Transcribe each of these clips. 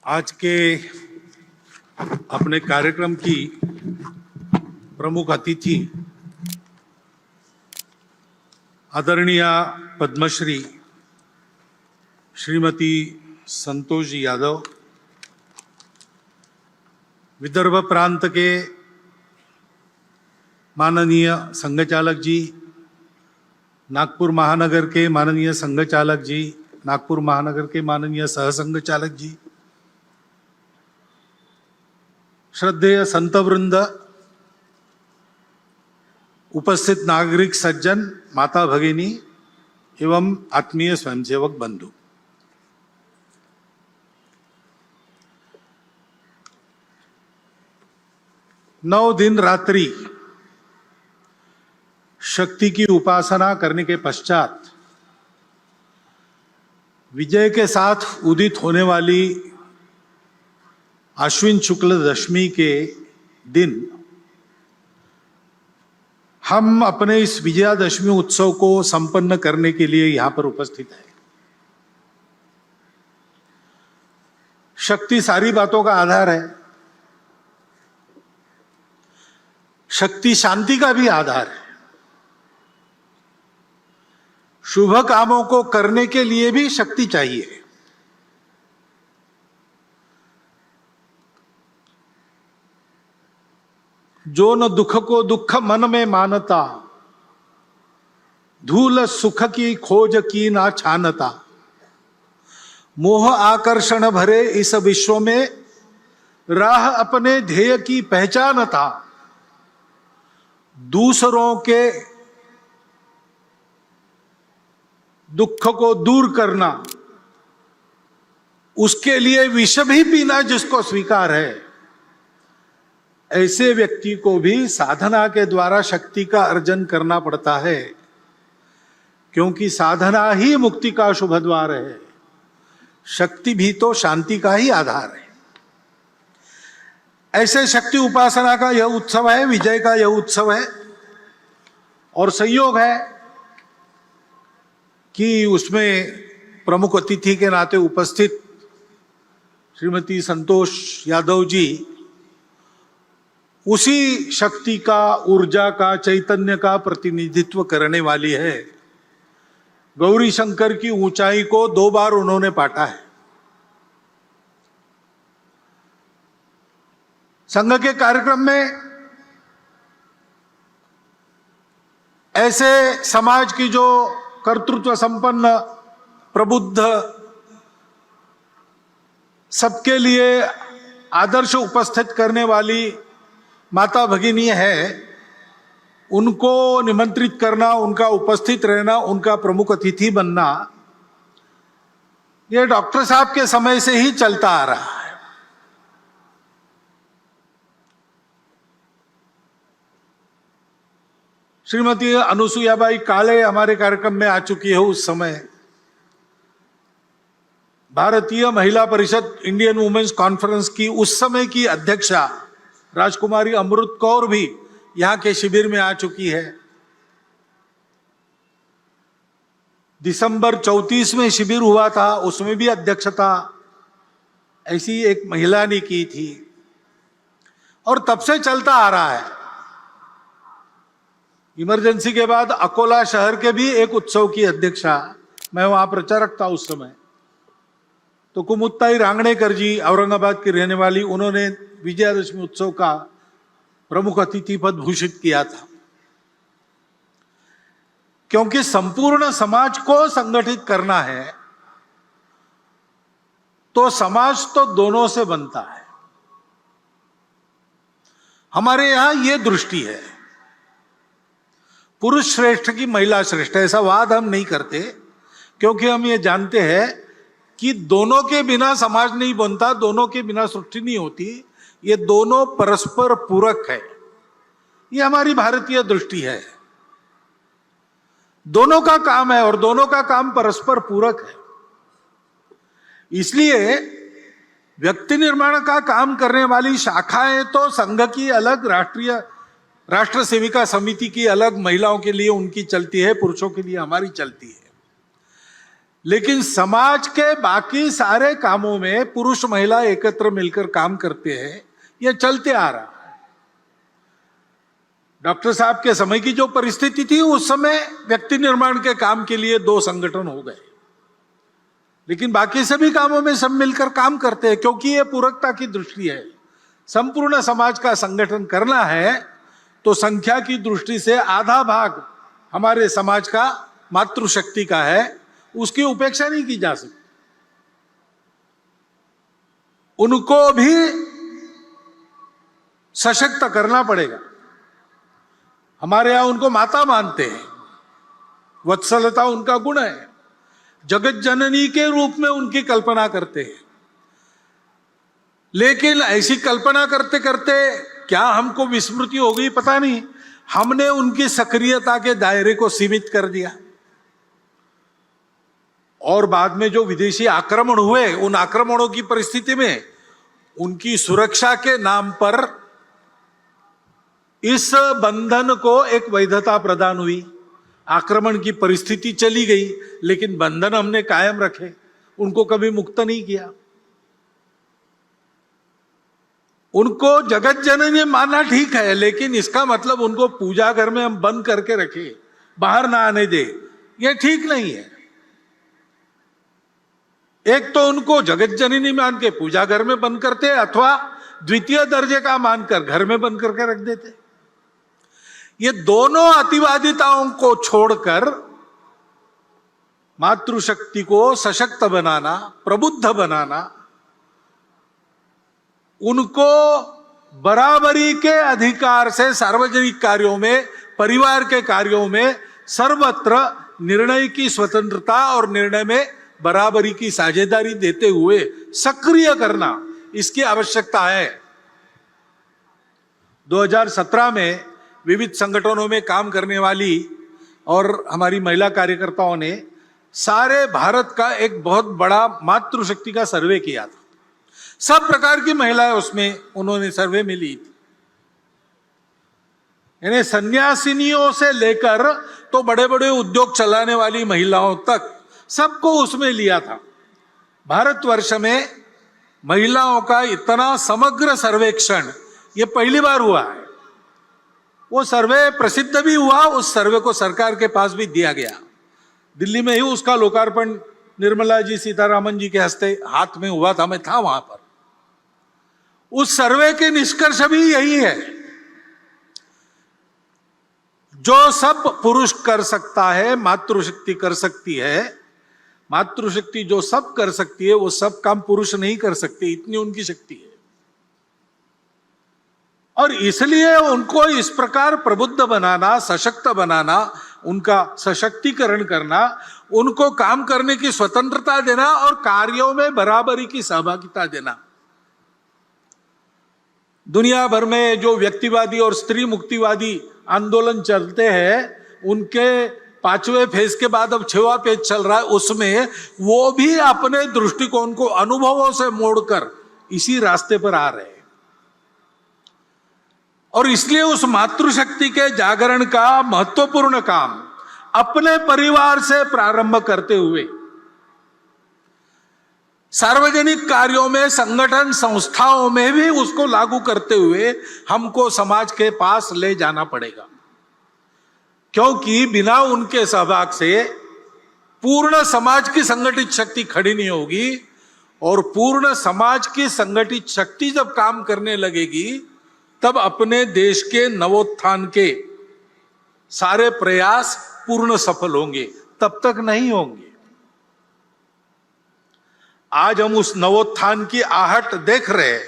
आज के अपने कार्यक्रम की प्रमुख अतिथि आदरणीय पद्मश्री श्रीमती संतोष जी यादव, विदर्भ प्रांत के माननीय संघचालक जी, नागपुर महानगर के माननीय संघचालक जी, नागपुर महानगर के माननीय सहसंघचालक जी, श्रद्धेय संतवृंद, उपस्थित नागरिक सज्जन, माता भगिनी एवं आत्मीय स्वयंसेवक बंधु, नौ दिन रात्रि शक्ति की उपासना करने के पश्चात विजय के साथ उदित होने वाली आश्विन शुक्ल दशमी के दिन हम अपने इस विजयादशमी उत्सव को संपन्न करने के लिए यहां पर उपस्थित हैं। शक्ति सारी बातों का आधार है। शक्ति शांति का भी आधार है। शुभ कामों को करने के लिए भी शक्ति चाहिए। जो न दुख को दुख मन में मानता, धूल सुख की खोज की ना छानता, मोह आकर्षण भरे इस विश्व में राह अपने ध्येय की पहचानता, दूसरों के दुख को दूर करना, उसके लिए विष भी पीना जिसको स्वीकार है, ऐसे व्यक्ति को भी साधना के द्वारा शक्ति का अर्जन करना पड़ता है, क्योंकि साधना ही मुक्ति का शुभ द्वार है। शक्ति भी तो शांति का ही आधार है। ऐसे शक्ति उपासना का यह उत्सव है, विजय का यह उत्सव है, और संयोग है कि उसमें प्रमुख अतिथि के नाते उपस्थित श्रीमती संतोष यादव जी उसी शक्ति का, ऊर्जा का, चैतन्य का प्रतिनिधित्व करने वाली है। गौरी शंकर की ऊंचाई को 2 बार उन्होंने पाटा है। संघ के कार्यक्रम में ऐसे समाज की जो कर्तृत्व संपन्न, प्रबुद्ध, सबके लिए आदर्श उपस्थित करने वाली माता भगिनी है, उनको निमंत्रित करना, उनका उपस्थित रहना, उनका प्रमुख अतिथि बनना, यह डॉक्टर साहब के समय से ही चलता आ रहा है। श्रीमती अनुसुईयाबाई काले हमारे कार्यक्रम में आ चुकी है। उस समय भारतीय महिला परिषद, इंडियन वुमेन्स कॉन्फ्रेंस की उस समय की अध्यक्षा राजकुमारी अमृत कौर भी यहां के शिविर में आ चुकी है। दिसंबर 34 में शिविर हुआ था, उसमें भी अध्यक्षता ऐसी एक महिला ने की थी, और तब से चलता आ रहा है। इमरजेंसी के बाद अकोला शहर के भी एक उत्सव की अध्यक्षा, मैं वहां प्रचारक था उस समय, तो कुमुत्ताई रांगणेकर जी, औरंगाबाद की रहने वाली, उन्होंने विजयादशमी उत्सव का प्रमुख अतिथि पद भूषित किया था। क्योंकि संपूर्ण समाज को संगठित करना है, तो समाज तो दोनों से बनता है। हमारे यहां यह दृष्टि है, पुरुष श्रेष्ठ की महिला श्रेष्ठ, ऐसा वाद हम नहीं करते, क्योंकि हम ये जानते हैं कि दोनों के बिना समाज नहीं बनता, दोनों के बिना सृष्टि नहीं होती। ये दोनों परस्पर पूरक है। ये हमारी भारतीय दृष्टि है। दोनों का काम है और दोनों का काम परस्पर पूरक है। इसलिए व्यक्ति निर्माण का काम करने वाली शाखाएं तो संघ की अलग, राष्ट्र सेविका समिति की अलग, महिलाओं के लिए उनकी चलती है, पुरुषों के लिए हमारी चलती है। लेकिन समाज के बाकी सारे कामों में पुरुष महिला एकत्र मिलकर काम करते हैं, यह चलते आ रहा है। डॉक्टर साहब के समय की जो परिस्थिति थी, उस समय व्यक्ति निर्माण के काम के लिए 2 संगठन हो गए, लेकिन बाकी सभी कामों में सब मिलकर काम करते हैं, क्योंकि यह पूरकता की दृष्टि है। संपूर्ण समाज का संगठन करना है तो संख्या की दृष्टि से आधा भाग हमारे समाज का मातृशक्ति का है, उसकी उपेक्षा नहीं की जा सकती। उनको भी सशक्त करना पड़ेगा। हमारे यहां उनको माता मानते हैं, वत्सलता उनका गुण है, जगत जननी के रूप में उनकी कल्पना करते हैं। लेकिन ऐसी कल्पना करते करते क्या हमको विस्मृति हो गई पता नहीं, हमने उनकी सक्रियता के दायरे को सीमित कर दिया। और बाद में जो विदेशी आक्रमण हुए, उन आक्रमणों की परिस्थिति में उनकी सुरक्षा के नाम पर इस बंधन को एक वैधता प्रदान हुई। आक्रमण की परिस्थिति चली गई, लेकिन बंधन हमने कायम रखे, उनको कभी मुक्त नहीं किया। उनको जगत जननी मानना ठीक है, लेकिन इसका मतलब उनको पूजा घर में हम बंद करके रखे, बाहर ना आने दे, यह ठीक नहीं है। एक तो उनको जगत जननी मान के पूजा घर में बंद करते, अथवा द्वितीय दर्जे का मानकर घर में बंद करके रख देते। ये दोनों अतिवादिताओं को छोड़कर मातृशक्ति को सशक्त बनाना, प्रबुद्ध बनाना, उनको बराबरी के अधिकार से सार्वजनिक कार्यों में, परिवार के कार्यों में सर्वत्र निर्णय की स्वतंत्रता और निर्णय में बराबरी की साझेदारी देते हुए सक्रिय करना, इसकी आवश्यकता है। 2017 में विविध संगठनों में काम करने वाली और हमारी महिला कार्यकर्ताओं ने सारे भारत का एक बहुत बड़ा मातृशक्ति का सर्वे किया था। सब प्रकार की महिलाएं उसमें उन्होंने सर्वे में ली थी, यानी सन्यासिनियों से लेकर तो बड़े बड़े उद्योग चलाने वाली महिलाओं तक सबको उसमें लिया था। भारतवर्ष में महिलाओं का इतना समग्र सर्वेक्षण ये पहली बार हुआ है। वो सर्वे प्रसिद्ध भी हुआ, उस सर्वे को सरकार के पास भी दिया गया। दिल्ली में ही उसका लोकार्पण निर्मला जी सीतारामन जी के हस्ते हाथ में हुआ था, मैं था वहां पर। उस सर्वे के निष्कर्ष भी यही है, जो सब पुरुष कर सकता है मातृशक्ति कर सकती है। मातृशक्ति जो सब कर सकती है वो सब काम पुरुष नहीं कर सकते, इतनी उनकी शक्ति है। और इसलिए उनको इस प्रकार प्रबुद्ध बनाना, सशक्त बनाना, उनका सशक्तिकरण करना, उनको काम करने की स्वतंत्रता देना और कार्यों में बराबरी की सहभागिता देना। दुनिया भर में जो व्यक्तिवादी और स्त्री मुक्तिवादी आंदोलन चलते हैं, उनके 5वें फेज के बाद अब 6वां फेज चल रहा है, उसमें वो भी अपने दृष्टिकोण को अनुभवों से मोड़कर इसी रास्ते पर आ रहे हैं। और इसलिए उस मातृशक्ति के जागरण का महत्वपूर्ण काम अपने परिवार से प्रारंभ करते हुए सार्वजनिक कार्यों में, संगठन संस्थाओं में भी उसको लागू करते हुए हमको समाज के पास ले जाना पड़ेगा, क्योंकि बिना उनके सहभाग से पूर्ण समाज की संगठित शक्ति खड़ी नहीं होगी। और पूर्ण समाज की संगठित शक्ति जब काम करने लगेगी, तब अपने देश के नवोत्थान के सारे प्रयास पूर्ण सफल होंगे, तब तक नहीं होंगे। आज हम उस नवोत्थान की आहट देख रहे हैं।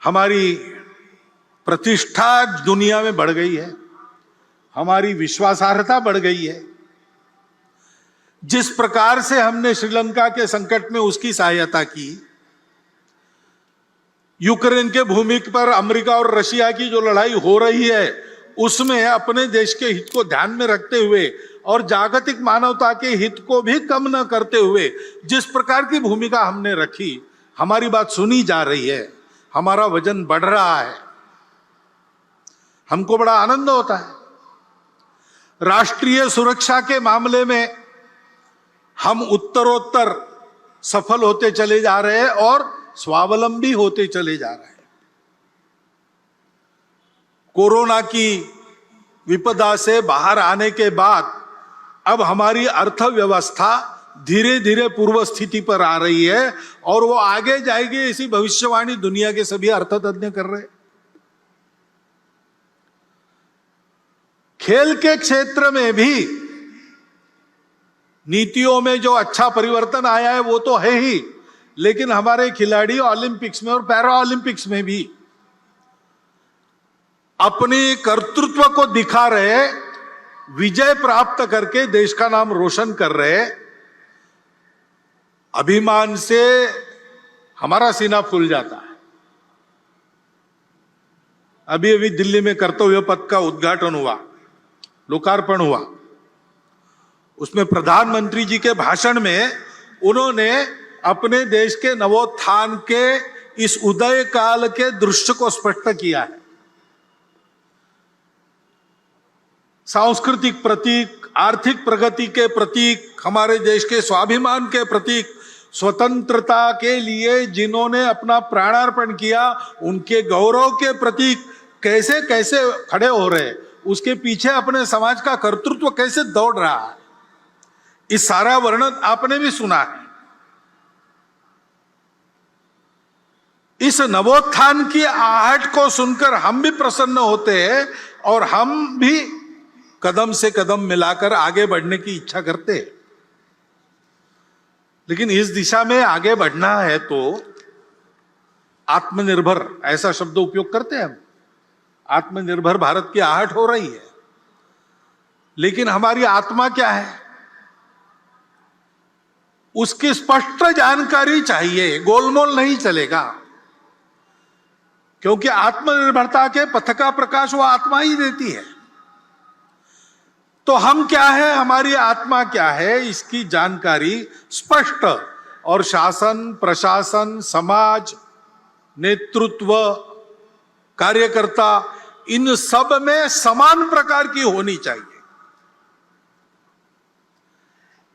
हमारी प्रतिष्ठा दुनिया में बढ़ गई है, हमारी विश्वासार्हता बढ़ गई है। जिस प्रकार से हमने श्रीलंका के संकट में उसकी सहायता की, यूक्रेन के भूमि पर अमेरिका और रशिया की जो लड़ाई हो रही है, उसमें अपने देश के हित को ध्यान में रखते हुए और जागतिक मानवता के हित को भी कम न करते हुए जिस प्रकार की भूमिका हमने रखी, हमारी बात सुनी जा रही है, हमारा वजन बढ़ रहा है, हमको बड़ा आनंद होता है। राष्ट्रीय सुरक्षा के मामले में हम उत्तरोत्तर सफल होते चले जा रहे हैं और स्वावलंबी होते चले जा रहे हैं। कोरोना की विपदा से बाहर आने के बाद अब हमारी अर्थव्यवस्था धीरे धीरे पूर्व स्थिति पर आ रही है और वो आगे जाएगी, ऐसी भविष्यवाणी दुनिया के सभी अर्थतज्ञ कर रहे हैं। खेल के क्षेत्र में भी नीतियों में जो अच्छा परिवर्तन आया है वो तो है ही, लेकिन हमारे खिलाड़ी ओलंपिक्स में और पैरा ओलंपिक्स में भी अपने कर्तृत्व को दिखा रहे, विजय प्राप्त करके देश का नाम रोशन कर रहे। अभिमान से हमारा सीना फूल जाता है। अभी अभी दिल्ली में कर्तव्य पथ का उद्घाटन हुआ, लोकार्पण हुआ। उसमें प्रधानमंत्री जी के भाषण में उन्होंने अपने देश के नवोत्थान के इस उदय काल के दृश्य को स्पष्ट किया है। सांस्कृतिक प्रतीक, आर्थिक प्रगति के प्रतीक, हमारे देश के स्वाभिमान के प्रतीक, स्वतंत्रता के लिए जिन्होंने अपना प्राणार्पण किया, उनके गौरव के प्रतीक कैसे कैसे खड़े हो रहे, उसके पीछे अपने समाज का कर्तृत्व कैसे दौड़ रहा है, इस सारा वर्णन आपने भी सुना है। इस नवोत्थान की आहट को सुनकर हम भी प्रसन्न होते हैं और हम भी कदम से कदम मिलाकर आगे बढ़ने की इच्छा करते हैं। लेकिन इस दिशा में आगे बढ़ना है तो आत्मनिर्भर, ऐसा शब्द उपयोग करते हैं हम। आत्मनिर्भर भारत की आहट हो रही है, लेकिन हमारी आत्मा क्या है उसकी स्पष्ट जानकारी चाहिए, गोलमोल नहीं चलेगा। क्योंकि आत्मनिर्भरता के पथ का प्रकाश वो आत्मा ही देती है। तो हम क्या है, हमारी आत्मा क्या है, इसकी जानकारी स्पष्ट, और शासन, प्रशासन, समाज, नेतृत्व, कार्यकर्ता, इन सब में समान प्रकार की होनी चाहिए।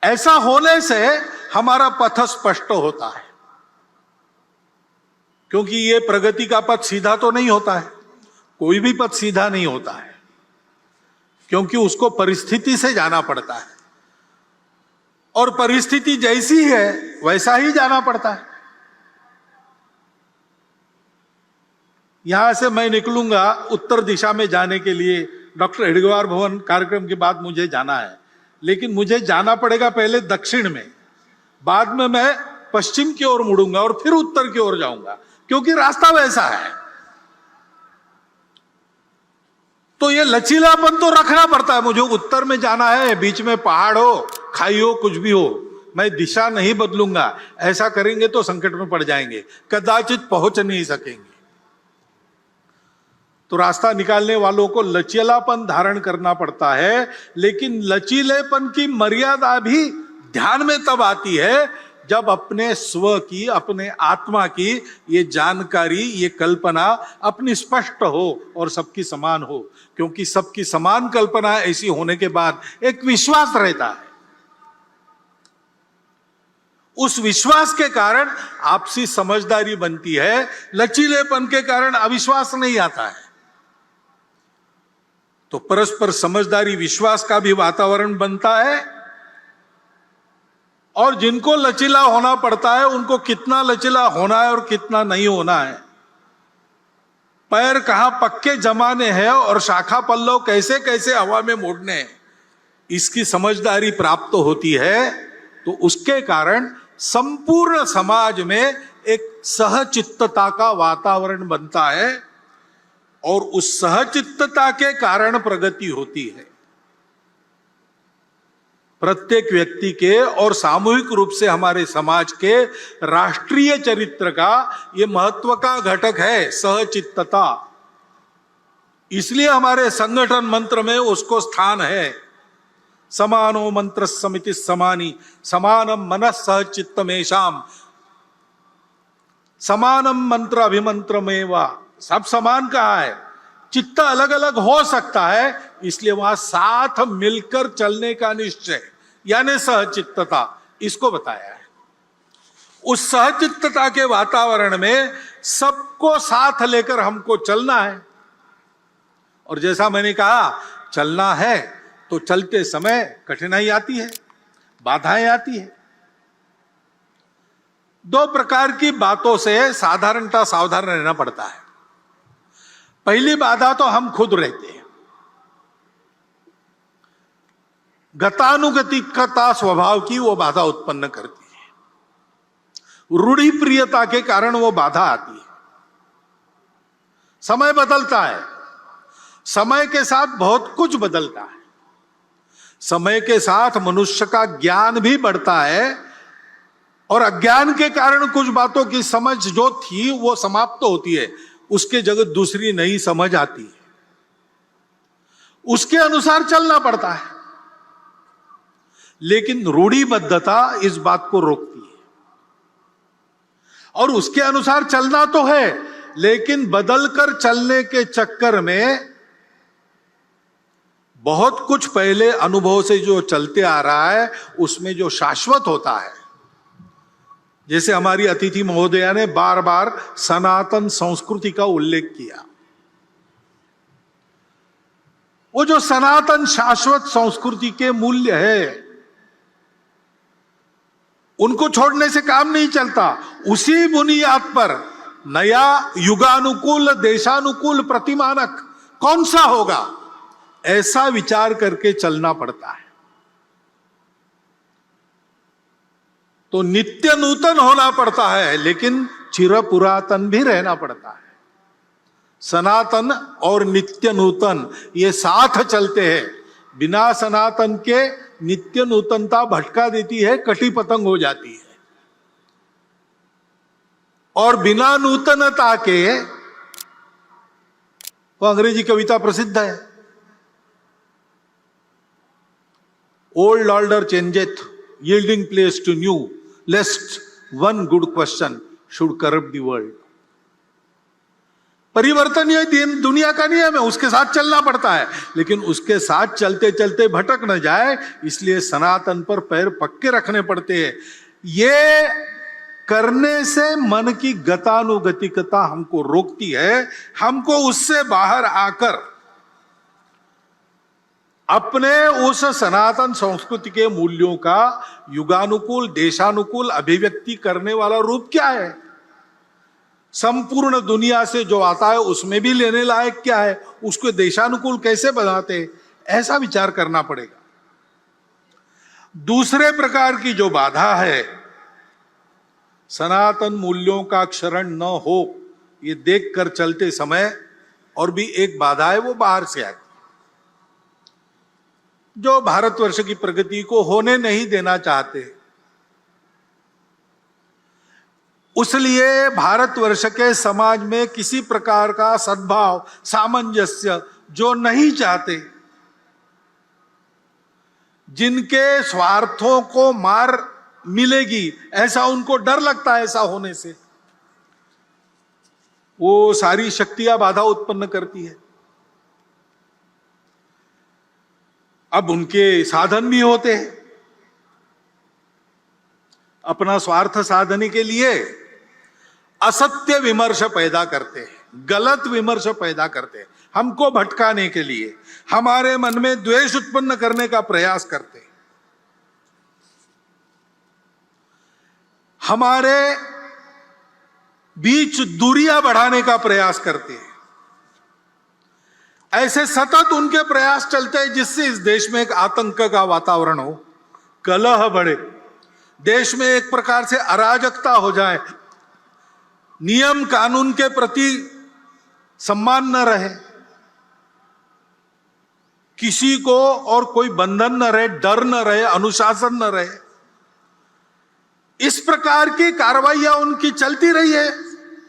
ऐसा होने से हमारा पथ स्पष्ट होता है। क्योंकि ये प्रगति का पथ सीधा तो नहीं होता है, कोई भी पथ सीधा नहीं होता है, क्योंकि उसको परिस्थिति से जाना पड़ता है और परिस्थिति जैसी है वैसा ही जाना पड़ता है। यहां से मैं निकलूंगा उत्तर दिशा में जाने के लिए, डॉक्टर हेडगेवार भवन कार्यक्रम के बाद मुझे जाना है, लेकिन मुझे जाना पड़ेगा पहले दक्षिण में, बाद में मैं पश्चिम की ओर मुड़ूंगा और फिर उत्तर की ओर जाऊंगा, क्योंकि रास्ता वैसा है। तो ये लचीलापन तो रखना पड़ता है। मुझे उत्तर में जाना है, बीच में पहाड़ हो, खाई हो, कुछ भी हो, मैं दिशा नहीं बदलूंगा। ऐसा करेंगे तो संकट में पड़ जाएंगे, कदाचित पहुंच नहीं सकेंगे। तो रास्ता निकालने वालों को लचीलापन धारण करना पड़ता है, लेकिन लचीलेपन की मर्यादा भी ध्यान में तब आती है जब अपने स्व की, अपने आत्मा की ये जानकारी, ये कल्पना अपनी स्पष्ट हो और सबकी समान हो। क्योंकि सबकी समान कल्पना ऐसी होने के बाद एक विश्वास रहता है। उस विश्वास के कारण आपसी समझदारी बनती है, लचीलेपन के कारण अविश्वास नहीं आता है। तो परस्पर समझदारी, विश्वास का भी वातावरण बनता है। और जिनको लचीला होना पड़ता है उनको कितना लचीला होना है और कितना नहीं होना है, पैर कहां पक्के जमाने हैं और शाखा पल्लव कैसे कैसे हवा में मोड़ने हैं, इसकी समझदारी प्राप्त होती है। तो उसके कारण संपूर्ण समाज में एक सहचित्तता का वातावरण बनता है और उस सहचित्तता के कारण प्रगति होती है। प्रत्येक व्यक्ति के और सामूहिक रूप से हमारे समाज के राष्ट्रीय चरित्र का ये महत्व का घटक है, सहचित्तता। इसलिए हमारे संगठन मंत्र में उसको स्थान है। समानो मंत्र समिति समानी, समानम मनः सहचित्तमेषाम, समानम मंत्र अभिमंत्रमेवा। सब समान कहा है, चित्त अलग अलग हो सकता है, इसलिए वहां साथ मिलकर चलने का निश्चय यानी सहचित्तता, इसको बताया है। उस सहचित्तता के वातावरण में सबको साथ लेकर हमको चलना है। और जैसा मैंने कहा, चलना है तो चलते समय कठिनाई आती है, बाधाएं आती है। दो प्रकार की बातों से साधारणतः सावधान रहना पड़ता है। पहली बाधा तो हम खुद रहते हैं। गतानुगतिकता स्वभाव की वो बाधा उत्पन्न करती है। रूढ़ि प्रियता के कारण वो बाधा आती है। समय बदलता है, समय के साथ बहुत कुछ बदलता है। समय के साथ मनुष्य का ज्ञान भी बढ़ता है और अज्ञान के कारण कुछ बातों की समझ जो थी वो समाप्त होती है, उसके जगह दूसरी नई समझ आती है। उसके अनुसार चलना पड़ता है, लेकिन रूढ़िबद्धता इस बात को रोकती है। और उसके अनुसार चलना तो है, लेकिन बदलकर चलने के चक्कर में बहुत कुछ पहले अनुभव से जो चलते आ रहा है उसमें जो शाश्वत होता है, जैसे हमारी अतिथि महोदया ने बार बार सनातन संस्कृति का उल्लेख किया, वो जो सनातन शाश्वत संस्कृति के मूल्य है उनको छोड़ने से काम नहीं चलता। उसी बुनियाद पर नया युगानुकूल देशानुकूल प्रतिमानक कौन सा होगा, ऐसा विचार करके चलना पड़ता है। तो नित्य नूतन होना पड़ता है, लेकिन चिर पुरातन भी रहना पड़ता है। सनातन और नित्य नूतन ये साथ चलते हैं। बिना सनातन के नित्य नूतनता भटका देती है, कटी पतंग हो जाती है। और बिना नूतनता के, वो अंग्रेजी कविता प्रसिद्ध है, old order changeth yielding place to new, lest one good question should corrupt the world. परिवर्तन ये दुनिया का नियम है, उसके साथ चलना पड़ता है, लेकिन उसके साथ चलते चलते भटक न जाए, इसलिए सनातन पर पैर पक्के रखने पड़ते हैं। ये करने से मन की गतानुगतिकता हमको रोकती है। हमको उससे बाहर आकर अपने उस सनातन संस्कृति के मूल्यों का युगानुकूल देशानुकूल अभिव्यक्ति करने वाला रूप क्या है, संपूर्ण दुनिया से जो आता है उसमें भी लेने लायक क्या है, उसको देशानुकूल कैसे बनाते, ऐसा विचार करना पड़ेगा। दूसरे प्रकार की जो बाधा है, सनातन मूल्यों का क्षरण न हो, ये देखकर चलते समय और भी एक बाधा है, वो बाहर से आती, जो भारतवर्ष की प्रगति को होने नहीं देना चाहते। उसलिए भारतवर्ष के समाज में किसी प्रकार का सद्भाव सामंजस्य जो नहीं चाहते, जिनके स्वार्थों को मार मिलेगी ऐसा उनको डर लगता है, ऐसा होने से वो सारी शक्तियां बाधा उत्पन्न करती है। अब उनके साधन भी होते हैं, अपना स्वार्थ साधने के लिए असत्य विमर्श पैदा करते हैं, गलत विमर्श पैदा करते हैं, हमको भटकाने के लिए, हमारे मन में द्वेष उत्पन्न करने का प्रयास करते हैं, हमारे बीच दूरियां बढ़ाने का प्रयास करते हैं। ऐसे सतत उनके प्रयास चलते हैं जिससे इस देश में एक आतंक का वातावरण हो, कलह बढ़े, देश में एक प्रकार से अराजकता हो जाए, नियम कानून के प्रति सम्मान न रहे, किसी को और कोई बंधन न रहे, डर न रहे, अनुशासन न रहे। इस प्रकार की कार्रवाइयां उनकी चलती रही है,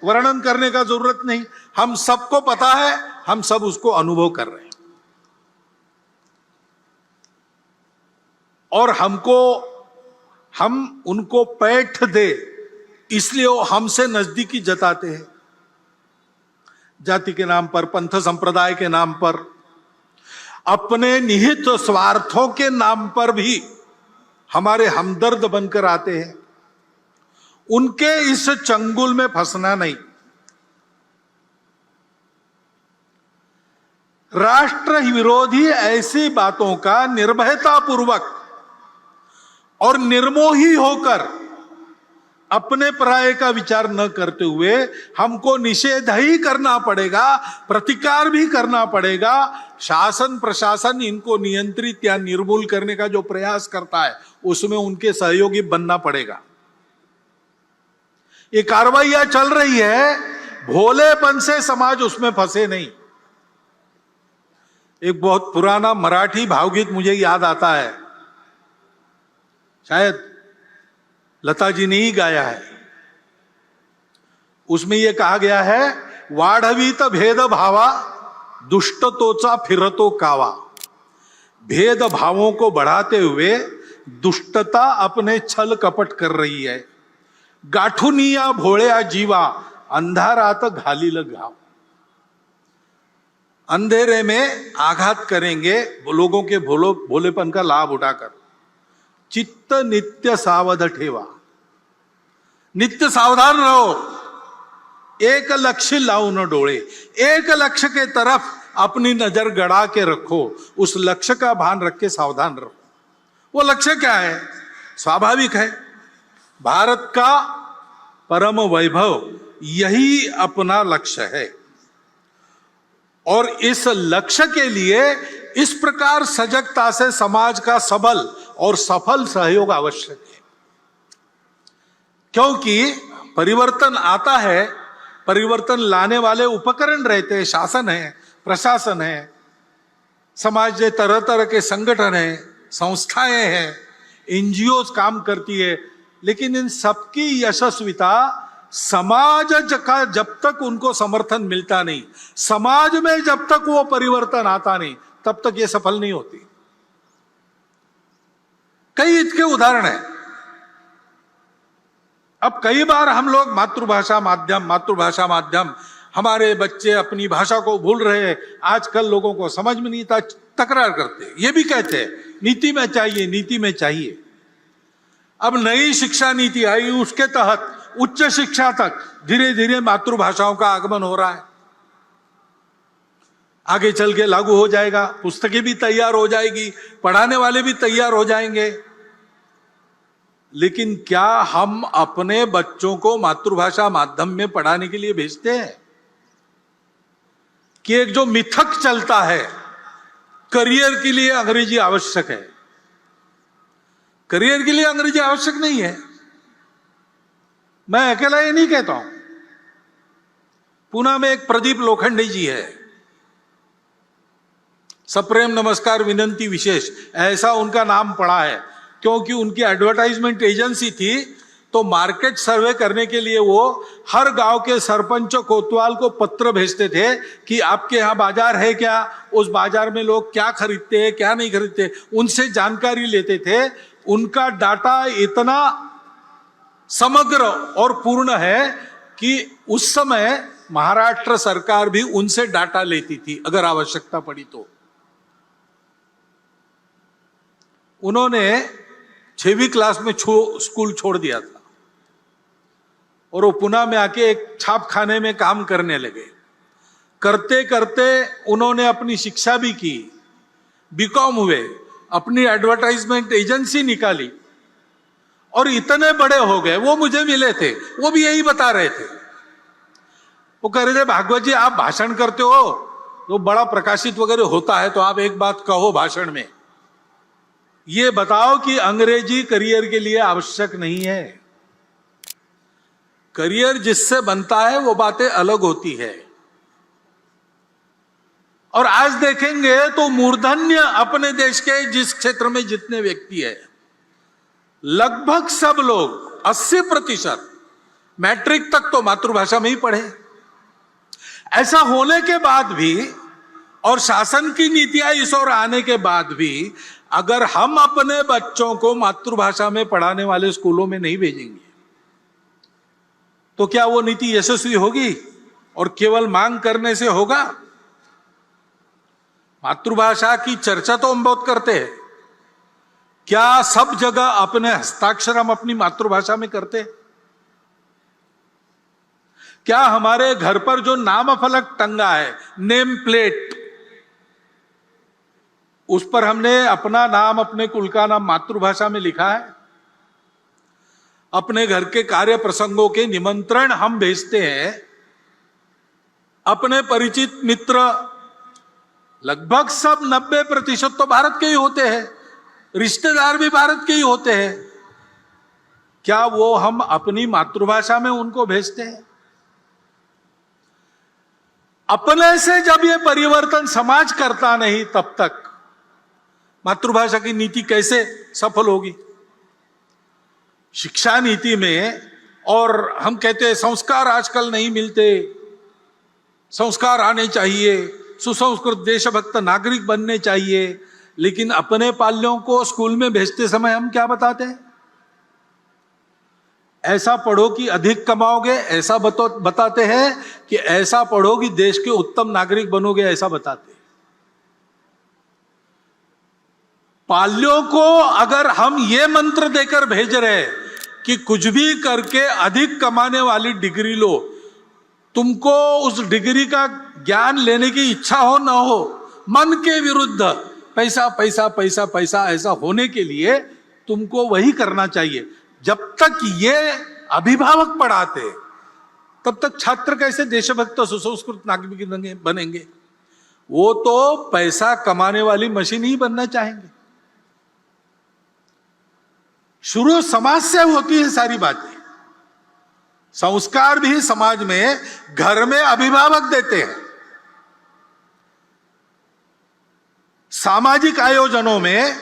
वर्णन करने का जरूरत नहीं, हम सबको पता है, हम सब उसको अनुभव कर रहे हैं। और हम उनको पैठ दे इसलिए वो हमसे नजदीकी जताते हैं। जाति के नाम पर, पंथ संप्रदाय के नाम पर, अपने निहित स्वार्थों के नाम पर भी हमारे हमदर्द बनकर आते हैं। उनके इस चंगुल में फंसना नहीं। राष्ट्र विरोधी ऐसी बातों का निर्भयता पूर्वक और निर्मोही होकर अपने पराये का विचार न करते हुए हमको निषेध ही करना पड़ेगा, प्रतिकार भी करना पड़ेगा। शासन प्रशासन इनको नियंत्रित या निर्मूल करने का जो प्रयास करता है उसमें उनके सहयोगी बनना पड़ेगा। ये कार्रवाइयां चल रही है, भोलेपन से समाज उसमें फंसे नहीं। एक बहुत पुराना मराठी भावगीत मुझे याद आता है, शायद लता जी ने ही गाया है। उसमें यह कहा गया है, वाढवीत भेद भावा दुष्टतोचा फिरतो कावा। भेद भावों को बढ़ाते हुए दुष्टता अपने छल कपट कर रही है। गाठुनिया भोळ्या जीवा अंधारात घालील घाव। अंधेरे में आघात करेंगे लोगों के भोलेपन का लाभ उठाकर। चित्त नित्य सावध ठेवा, नित्य सावधान रहो। एक लक्ष्य लाओ न डोळे, एक लक्ष्य के तरफ अपनी नजर गड़ा के रखो। उस लक्ष्य का भान रख के सावधान रहो। वो लक्ष्य क्या है? स्वाभाविक है, भारत का परम वैभव यही अपना लक्ष्य है। और इस लक्ष्य के लिए इस प्रकार सजगता से समाज का सबल और सफल सहयोग आवश्यक है। क्योंकि परिवर्तन आता है, परिवर्तन लाने वाले उपकरण रहते हैं, शासन है, प्रशासन है, समाज में तरह तरह के संगठन है, संस्थाएं हैं, एनजीओ काम करती है। लेकिन इन सबकी यशस्विता समाज का जब तक उनको समर्थन मिलता नहीं, समाज में जब तक वो परिवर्तन आता नहीं, तब तक ये सफल नहीं होती। कई इसके उदाहरण हैं। अब कई बार हम लोग मातृभाषा माध्यम, हमारे बच्चे अपनी भाषा को भूल रहे हैं, आजकल लोगों को समझ में नहीं था, तकरार करते, ये भी कहते हैं नीति में चाहिए, नीति में चाहिए। अब नई शिक्षा नीति आई, उसके तहत उच्च शिक्षा तक धीरे धीरे मातृभाषाओं का आगमन हो रहा है। आगे चल के लागू हो जाएगा, पुस्तकें भी तैयार हो जाएगी, पढ़ाने वाले भी तैयार हो जाएंगे। लेकिन क्या हम अपने बच्चों को मातृभाषा माध्यम में पढ़ाने के लिए भेजते हैं? कि एक जो मिथक चलता है, करियर के लिए अंग्रेजी आवश्यक है। करियर के लिए अंग्रेजी आवश्यक नहीं है। मैं अकेला ये नहीं कहता हूं। पुणे में एक प्रदीप लोखंडे जी है, सप्रेम नमस्कार विनंती विशेष, ऐसा उनका नाम पड़ा है। क्योंकि उनकी एडवर्टाइजमेंट एजेंसी थी, तो मार्केट सर्वे करने के लिए वो हर गांव के सरपंच कोतवाल को पत्र भेजते थे कि आपके यहाँ बाजार है क्या, उस बाजार में लोग क्या खरीदते हैं, क्या नहीं खरीदते, उनसे जानकारी लेते थे। उनका डाटा इतना समग्र और पूर्ण है कि उस समय महाराष्ट्र सरकार भी उनसे डाटा लेती थी अगर आवश्यकता पड़ी तो। उन्होंने 6वीं क्लास में स्कूल छोड़ दिया था और वो पुणे में आके एक छापखाने में काम करने लगे। करते करते उन्होंने अपनी शिक्षा भी की, बीकॉम हुए, अपनी एडवर्टाइजमेंट एजेंसी निकाली और इतने बड़े हो गए। वो मुझे मिले थे, वो भी यही बता रहे थे। वो कह रहे थे, भागवत जी आप भाषण करते हो तो बड़ा प्रकाशित वगैरह होता है, तो आप एक बात कहो भाषण में, ये बताओ कि अंग्रेजी करियर के लिए आवश्यक नहीं है। करियर जिससे बनता है वो बातें अलग होती है। और आज देखेंगे तो मूर्धन्य अपने देश के जिस क्षेत्र में जितने व्यक्ति है, लगभग सब लोग 80% मैट्रिक तक तो मातृभाषा में ही पढ़े। ऐसा होने के बाद भी और शासन की नीतियां इस ओर आने के बाद भी अगर हम अपने बच्चों को मातृभाषा में पढ़ाने वाले स्कूलों में नहीं भेजेंगे तो क्या वो नीति यशस्वी होगी? और केवल मांग करने से होगा? मातृभाषा की चर्चा तो हम बहुत करते हैं, क्या सब जगह अपने हस्ताक्षर हम अपनी मातृभाषा में करते हैं? क्या हमारे घर पर जो नाम फलक टंगा है, नेम प्लेट, उस पर हमने अपना नाम, अपने कुल का नाम मातृभाषा में लिखा है? अपने घर के कार्य प्रसंगों के निमंत्रण हम भेजते हैं, अपने परिचित मित्र लगभग सब 90% तो भारत के ही होते हैं, रिश्तेदार भी भारत के ही होते हैं, क्या वो हम अपनी मातृभाषा में उनको भेजते हैं? अपने से जब ये परिवर्तन समाज करता नहीं, तब तक मातृभाषा की नीति कैसे सफल होगी? शिक्षा नीति में, और हम कहते हैं संस्कार आजकल नहीं मिलते, संस्कार आने चाहिए, सुसंस्कृत देशभक्त नागरिक बनने चाहिए, लेकिन अपने पाल्यों को स्कूल में भेजते समय हम क्या बताते हैं? ऐसा पढ़ो कि अधिक कमाओगे, ऐसा बताते हैं कि ऐसा पढ़ो कि देश के उत्तम नागरिक बनोगे, ऐसा बताते हैं। पाल्यों को अगर हम ये मंत्र देकर भेज रहे हैं कि कुछ भी करके अधिक कमाने वाली डिग्री लो, तुमको उस डिग्री का ज्ञान लेने की इच्छा हो ना हो, मन के विरुद्ध पैसा पैसा पैसा पैसा ऐसा होने के लिए तुमको वही करना चाहिए। जब तक ये अभिभावक पढ़ाते, तब तक छात्र कैसे देशभक्त सुसंस्कृत नागरिक बनेंगे? वो तो पैसा कमाने वाली मशीन ही बनना चाहेंगे। शुरू समाज से होती है सारी बातें। संस्कार भी समाज में, घर में अभिभावक देते हैं, सामाजिक आयोजनों में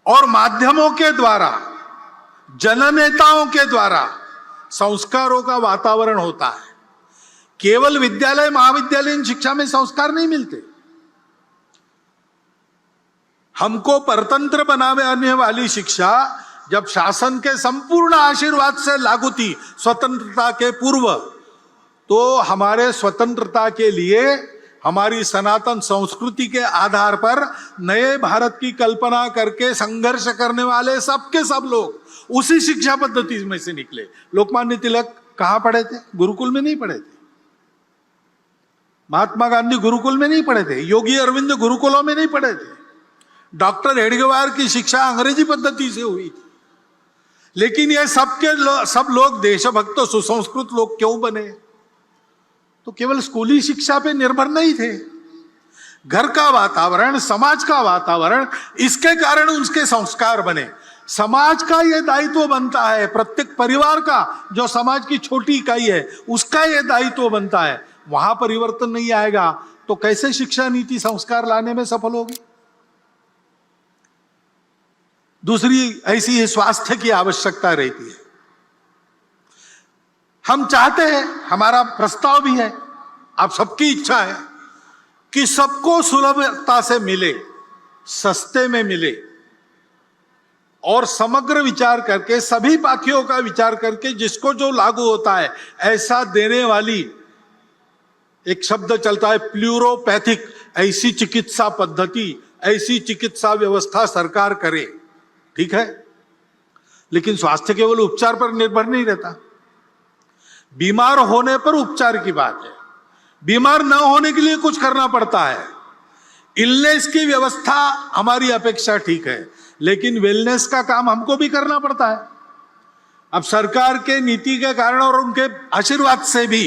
और माध्यमों के द्वारा, जननेताओं के द्वारा संस्कारों का वातावरण होता है। केवल विद्यालय महाविद्यालयीन शिक्षा में संस्कार नहीं मिलते। हमको परतंत्र बनाने वाली शिक्षा जब शासन के संपूर्ण आशीर्वाद से लागू थी स्वतंत्रता के पूर्व, तो हमारे स्वतंत्रता के लिए हमारी सनातन संस्कृति के आधार पर नए भारत की कल्पना करके संघर्ष करने वाले सबके सब लोग उसी शिक्षा पद्धति में से निकले। लोकमान्य तिलक कहां पढ़े थे? गुरुकुल में नहीं पढ़े थे। महात्मा गांधी गुरुकुल में नहीं पढ़े थे। योगी अरविंद गुरुकुलों में नहीं पढ़े थे। डॉक्टर हेडगेवार की शिक्षा अंग्रेजी पद्धति से हुई थी। लेकिन ये सब लोग देशभक्त सुसंस्कृत लोग क्यों बने? तो केवल स्कूली शिक्षा पे निर्भर नहीं थे। घर का वातावरण, समाज का वातावरण, इसके कारण उनके संस्कार बने। समाज का यह दायित्व बनता है, प्रत्येक परिवार का, जो समाज की छोटी इकाई है, उसका यह दायित्व बनता है। वहां परिवर्तन नहीं आएगा तो कैसे शिक्षा नीति संस्कार लाने में सफल होगी? दूसरी ऐसी ही स्वास्थ्य की आवश्यकता रहती है। हम चाहते हैं, हमारा प्रस्ताव भी है, आप सबकी इच्छा है कि सबको सुलभता से मिले, सस्ते में मिले, और समग्र विचार करके, सभी पाखियों का विचार करके जिसको जो लागू होता है ऐसा देने वाली, एक शब्द चलता है प्लूरोपैथिक, ऐसी चिकित्सा पद्धति, ऐसी चिकित्सा व्यवस्था सरकार करे। ठीक है, लेकिन स्वास्थ्य केवल उपचार पर निर्भर नहीं रहता। बीमार होने पर उपचार की बात है, बीमार न होने के लिए कुछ करना पड़ता है। इलनेस की व्यवस्था हमारी अपेक्षा ठीक है, लेकिन वेलनेस का काम हमको भी करना पड़ता है। अब सरकार के नीति के कारण और उनके आशीर्वाद से भी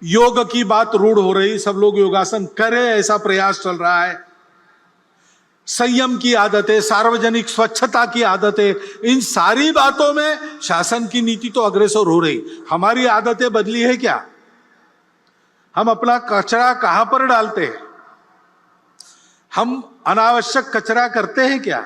योग की बात रूढ़ हो रही, सब लोग योगासन करें ऐसा प्रयास चल रहा है। संयम की आदतें, सार्वजनिक स्वच्छता की आदतें, इन सारी बातों में शासन की नीति तो अग्रसर हो रही। हमारी आदतें बदली है क्या? हम अपना कचरा कहां पर डालते हैं? हम अनावश्यक कचरा करते हैं क्या?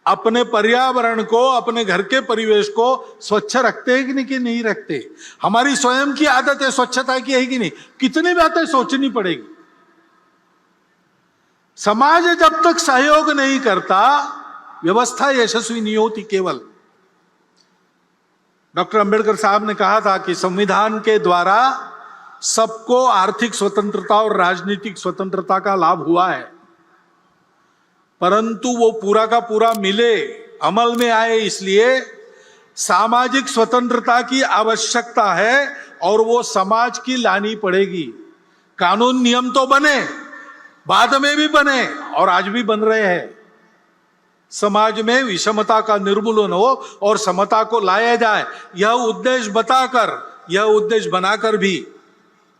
अपने पर्यावरण को, अपने घर के परिवेश को स्वच्छ रखते हैं कि नहीं रखते? हमारी स्वयं की आदतें स्वच्छता की है कि नहीं? कितनी बातें सोचनी पड़ेगी। समाज जब तक सहयोग नहीं करता, व्यवस्था यशस्वी नहीं होती। केवल डॉक्टर अंबेडकर साहब ने कहा था कि संविधान के द्वारा सबको आर्थिक स्वतंत्रता और राजनीतिक स्वतंत्रता का लाभ हुआ है, परंतु वो पूरा का पूरा मिले, अमल में आए, इसलिए सामाजिक स्वतंत्रता की आवश्यकता है और वो समाज की लानी पड़ेगी। कानून नियम तो बने, बाद में भी बने और आज भी बन रहे हैं। समाज में विषमता का निर्मूलन हो और समता को लाया जाए, यह उद्देश्य बताकर, यह उद्देश्य बनाकर भी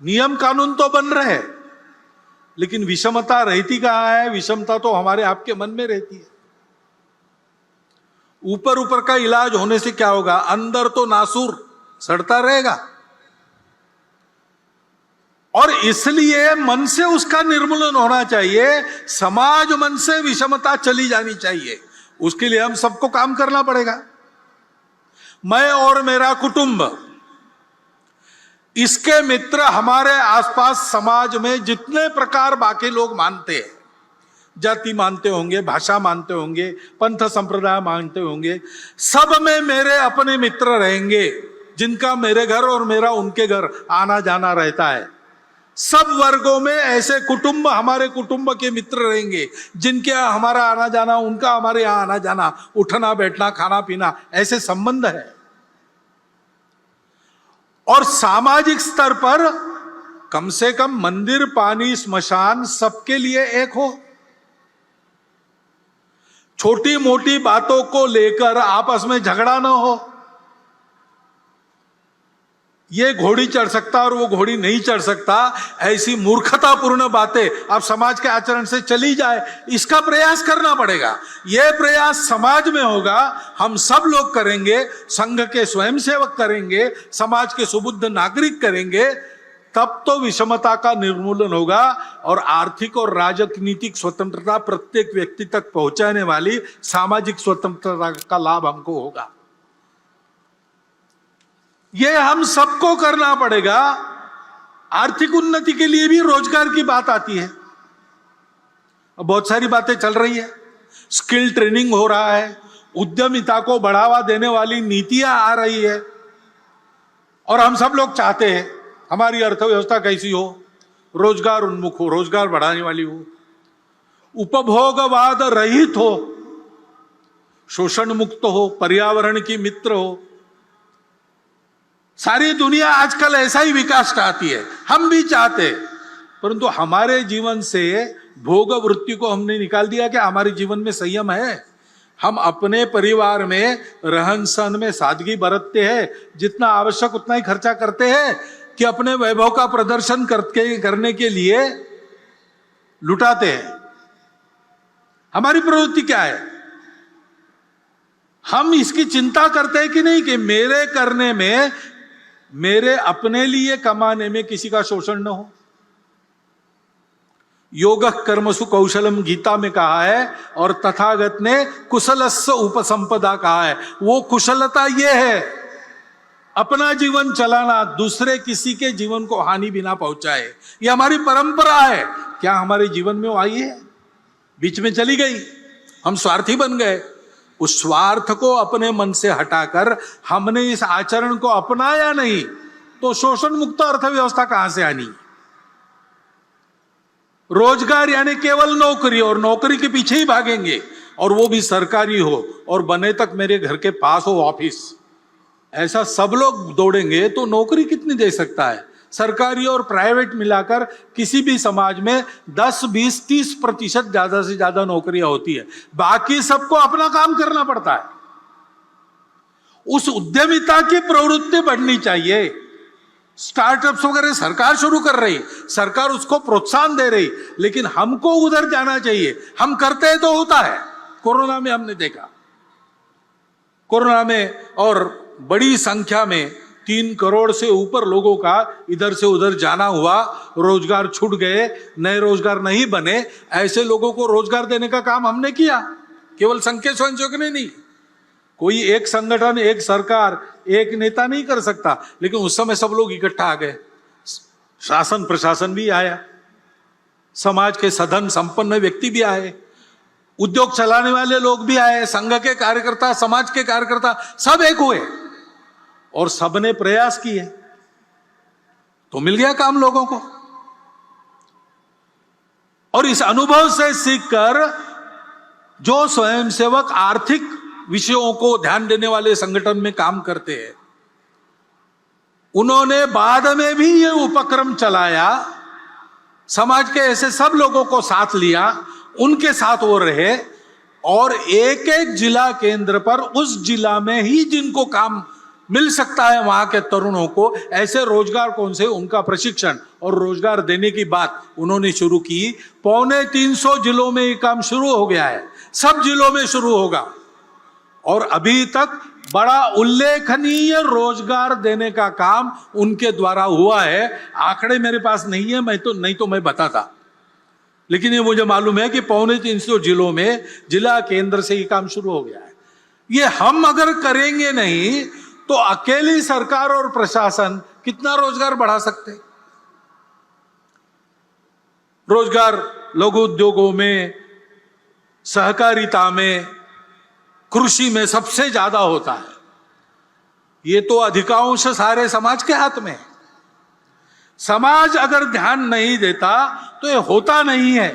नियम कानून तो बन रहे हैं, लेकिन विषमता रहती कहां है? विषमता तो हमारे आपके मन में रहती है। ऊपर ऊपर का इलाज होने से क्या होगा? अंदर तो नासूर सड़ता रहेगा। और इसलिए मन से उसका निर्मूलन होना चाहिए, समाज मन से विषमता चली जानी चाहिए। उसके लिए हम सबको काम करना पड़ेगा। मैं और मेरा कुटुंब, इसके मित्र, हमारे आसपास समाज में जितने प्रकार बाकी लोग मानते हैं, जाति मानते होंगे, भाषा मानते होंगे, पंथ संप्रदाय मानते होंगे, सब में मेरे अपने मित्र रहेंगे, जिनका मेरे घर और मेरा उनके घर आना जाना रहता है। सब वर्गों में ऐसे कुटुंब हमारे कुटुंब के मित्र रहेंगे, जिनके यहाँ हमारा आना जाना, उनका हमारे यहाँ आना जाना, उठना बैठना, खाना पीना, ऐसे संबंध है। और सामाजिक स्तर पर कम से कम मंदिर, पानी, स्मशान सबके लिए एक हो। छोटी मोटी बातों को लेकर आपस में झगड़ा ना हो। ये घोड़ी चढ़ सकता और वो घोड़ी नहीं चढ़ सकता, ऐसी मूर्खतापूर्ण बातें अब समाज के आचरण से चली जाए, इसका प्रयास करना पड़ेगा। ये प्रयास समाज में होगा, हम सब लोग करेंगे, संघ के स्वयंसेवक करेंगे, समाज के सुबुद्ध नागरिक करेंगे, तब तो विषमता का निर्मूलन होगा और आर्थिक और राजनीतिक स्वतंत्रता प्रत्येक व्यक्ति तक पहुंचाने वाली सामाजिक स्वतंत्रता का लाभ हमको होगा। ये हम सबको करना पड़ेगा। आर्थिक उन्नति के लिए भी रोजगार की बात आती है, बहुत सारी बातें चल रही है। स्किल ट्रेनिंग हो रहा है, उद्यमिता को बढ़ावा देने वाली नीतियां आ रही है, और हम सब लोग चाहते हैं हमारी अर्थव्यवस्था कैसी हो? रोजगार उन्मुख हो, रोजगार बढ़ाने वाली हो, उपभोगवाद रहित हो, शोषण मुक्त हो, पर्यावरण की मित्र हो। सारी दुनिया आजकल ऐसा ही विकास चाहती है, हम भी चाहते, परंतु हमारे जीवन से भोग वृत्ति को हमने निकाल दिया कि हमारे जीवन में संयम है। हम अपने परिवार में रहन सहन में सादगी बरतते हैं, जितना आवश्यक उतना ही खर्चा करते हैं कि अपने वैभव का प्रदर्शन करने के लिए लुटाते हैं। हमारी प्रवृत्ति क्या है? हम इसकी चिंता करते हैं कि नहीं कि मेरे करने में, मेरे अपने लिए कमाने में किसी का शोषण न हो। योगः कर्मसु कौशलम गीता में कहा है, और तथागत ने कुशलस्य उपसंपदा कहा है। वो कुशलता ये है, अपना जीवन चलाना, दूसरे किसी के जीवन को हानि बिना पहुंचाए। ये हमारी परंपरा है। क्या हमारे जीवन में वो आई है? बीच में चली गई, हम स्वार्थी बन गए। उस स्वार्थ को अपने मन से हटाकर हमने इस आचरण को अपनाया नहीं, तो शोषण मुक्त अर्थव्यवस्था कहां से आनी? रोजगार यानी केवल नौकरी, और नौकरी के पीछे ही भागेंगे, और वो भी सरकारी हो, और बने तक मेरे घर के पास हो ऑफिस। ऐसा सब लोग दौड़ेंगे तो नौकरी कितनी दे सकता है? सरकारी और प्राइवेट मिलाकर किसी भी समाज में 10, 20, 30% ज्यादा से ज्यादा नौकरियां होती है, बाकी सबको अपना काम करना पड़ता है। उस उद्यमिता की प्रवृत्ति बढ़नी चाहिए। स्टार्टअप्स वगैरह सरकार शुरू कर रही, सरकार उसको प्रोत्साहन दे रही, लेकिन हमको उधर जाना चाहिए। हम करते हैं तो होता है। कोरोना में हमने देखा, कोरोना में और बड़ी संख्या में 3 करोड़ से ऊपर लोगों का इधर से उधर जाना हुआ, रोजगार छूट गए, नए रोजगार नहीं बने। ऐसे लोगों को रोजगार देने का काम हमने किया, केवल संघ के स्वयंसेवक ने नहीं। कोई एक संगठन, एक सरकार, एक नेता नहीं कर सकता, लेकिन उस समय सब लोग इकट्ठा आ गए। शासन प्रशासन भी आया, समाज के सधन संपन्न व्यक्ति भी आए, उद्योग चलाने वाले लोग भी आए, संघ के कार्यकर्ता, समाज के कार्यकर्ता, सब एक हुए और सबने प्रयास किए तो मिल गया काम लोगों को। और इस अनुभव से सीखकर जो स्वयंसेवक आर्थिक विषयों को ध्यान देने वाले संगठन में काम करते हैं, उन्होंने बाद में भी ये उपक्रम चलाया, समाज के ऐसे सब लोगों को साथ लिया, उनके साथ वो रहे, और एक एक जिला केंद्र पर उस जिला में ही जिनको काम मिल सकता है वहां के तरुणों को ऐसे रोजगार कौन से, उनका प्रशिक्षण और रोजगार देने की बात उन्होंने शुरू की। 350 जिलों में ये काम शुरू हो गया है, सब जिलों में शुरू होगा, और अभी तक बड़ा उल्लेखनीय रोजगार देने का काम उनके द्वारा हुआ है। आंकड़े मेरे पास नहीं है, नहीं तो मैं बताता, लेकिन ये मुझे मालूम है कि 350 जिलों में जिला केंद्र से ये काम शुरू हो गया है। ये हम अगर करेंगे नहीं तो अकेली सरकार और प्रशासन कितना रोजगार बढ़ा सकते? रोजगार लघु उद्योगों में, सहकारिता में, कृषि में सबसे ज्यादा होता है। ये तो अधिकांश सारे समाज के हाथ में है। समाज अगर ध्यान नहीं देता तो ये होता नहीं है।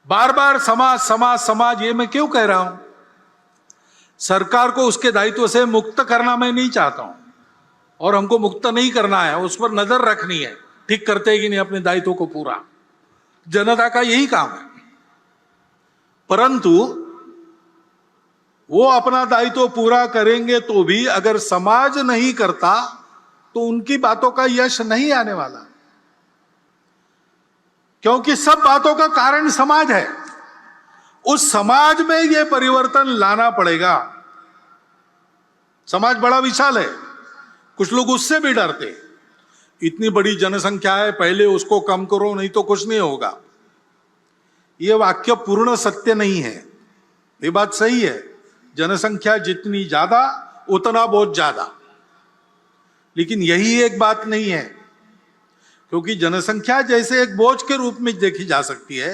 बार बार समाज समाज समाज, ये मैं क्यों कह रहा हूं? सरकार को उसके दायित्व से मुक्त करना मैं नहीं चाहता हूं, और हमको मुक्त नहीं करना है, उस पर नजर रखनी है, ठीक करते हैं कि नहीं अपने दायित्व को पूरा। जनता का यही काम है। परंतु वो अपना दायित्व पूरा करेंगे तो भी अगर समाज नहीं करता तो उनकी बातों का यश नहीं आने वाला, क्योंकि सब बातों का कारण समाज है। उस समाज में यह परिवर्तन लाना पड़ेगा। समाज बड़ा विशाल है, कुछ लोग उससे भी डरते, इतनी बड़ी जनसंख्या है, पहले उसको कम करो नहीं तो कुछ नहीं होगा। यह वाक्य पूर्ण सत्य नहीं है। ये बात सही है, जनसंख्या जितनी ज्यादा उतना बहुत ज्यादा, लेकिन यही एक बात नहीं है, क्योंकि जनसंख्या जैसे एक बोझ के रूप में देखी जा सकती है,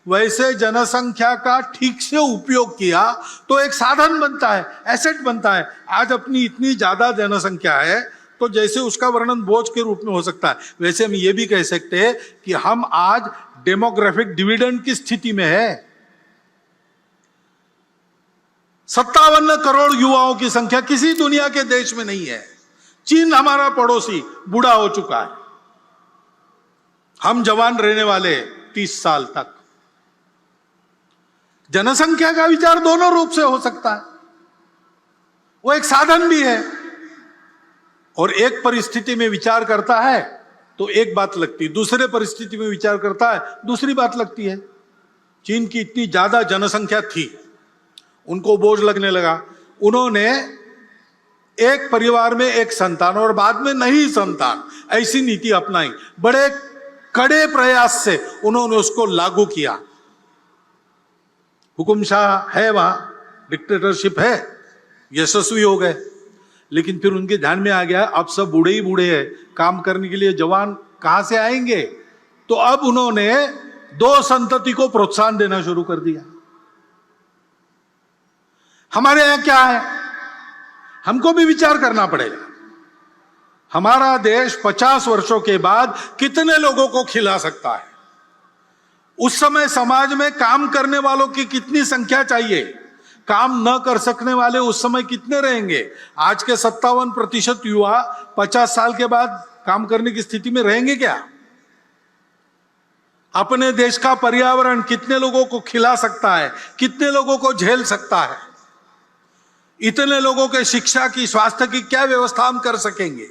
वैसे जनसंख्या का ठीक से उपयोग किया तो एक साधन बनता है, एसेट बनता है। आज अपनी इतनी ज्यादा जनसंख्या है तो जैसे उसका वर्णन बोझ के रूप में हो सकता है, वैसे हम ये भी कह सकते हैं कि हम आज डेमोग्राफिक डिविडेंड की स्थिति में है। 57 करोड़ युवाओं की संख्या किसी दुनिया के देश में नहीं है। चीन हमारा पड़ोसी बूढ़ा हो चुका है, हम जवान रहने वाले 30 साल तक। जनसंख्या का विचार दोनों रूप से हो सकता है, वो एक साधन भी है, और एक परिस्थिति में विचार करता है तो एक बात लगती है, दूसरे परिस्थिति में विचार करता है दूसरी बात लगती है। चीन की इतनी ज्यादा जनसंख्या थी, उनको बोझ लगने लगा, उन्होंने एक परिवार में एक संतान और बाद में नहीं संतान, ऐसी नीति अपनाई। बड़े कड़े प्रयास से उन्होंने उसको लागू किया। हुकुमशाह है वहां, डिक्टेटरशिप है, यशस्वी हो गए। लेकिन फिर उनके ध्यान में आ गया अब सब बूढ़े ही बूढ़े हैं, काम करने के लिए जवान कहां से आएंगे? तो अब उन्होंने 2 संतति को प्रोत्साहन देना शुरू कर दिया। हमारे यहां क्या है, हमको भी विचार करना पड़ेगा। हमारा देश 50 वर्षों के बाद कितने लोगों को खिला सकता है? उस समय समाज में काम करने वालों की कितनी संख्या चाहिए? काम न कर सकने वाले उस समय कितने रहेंगे? आज के 57% युवा 50 साल के बाद काम करने की स्थिति में रहेंगे क्या? अपने देश का पर्यावरण कितने लोगों को खिला सकता है, कितने लोगों को झेल सकता है? इतने लोगों के शिक्षा की, स्वास्थ्य की क्या व्यवस्था हम कर सकेंगे?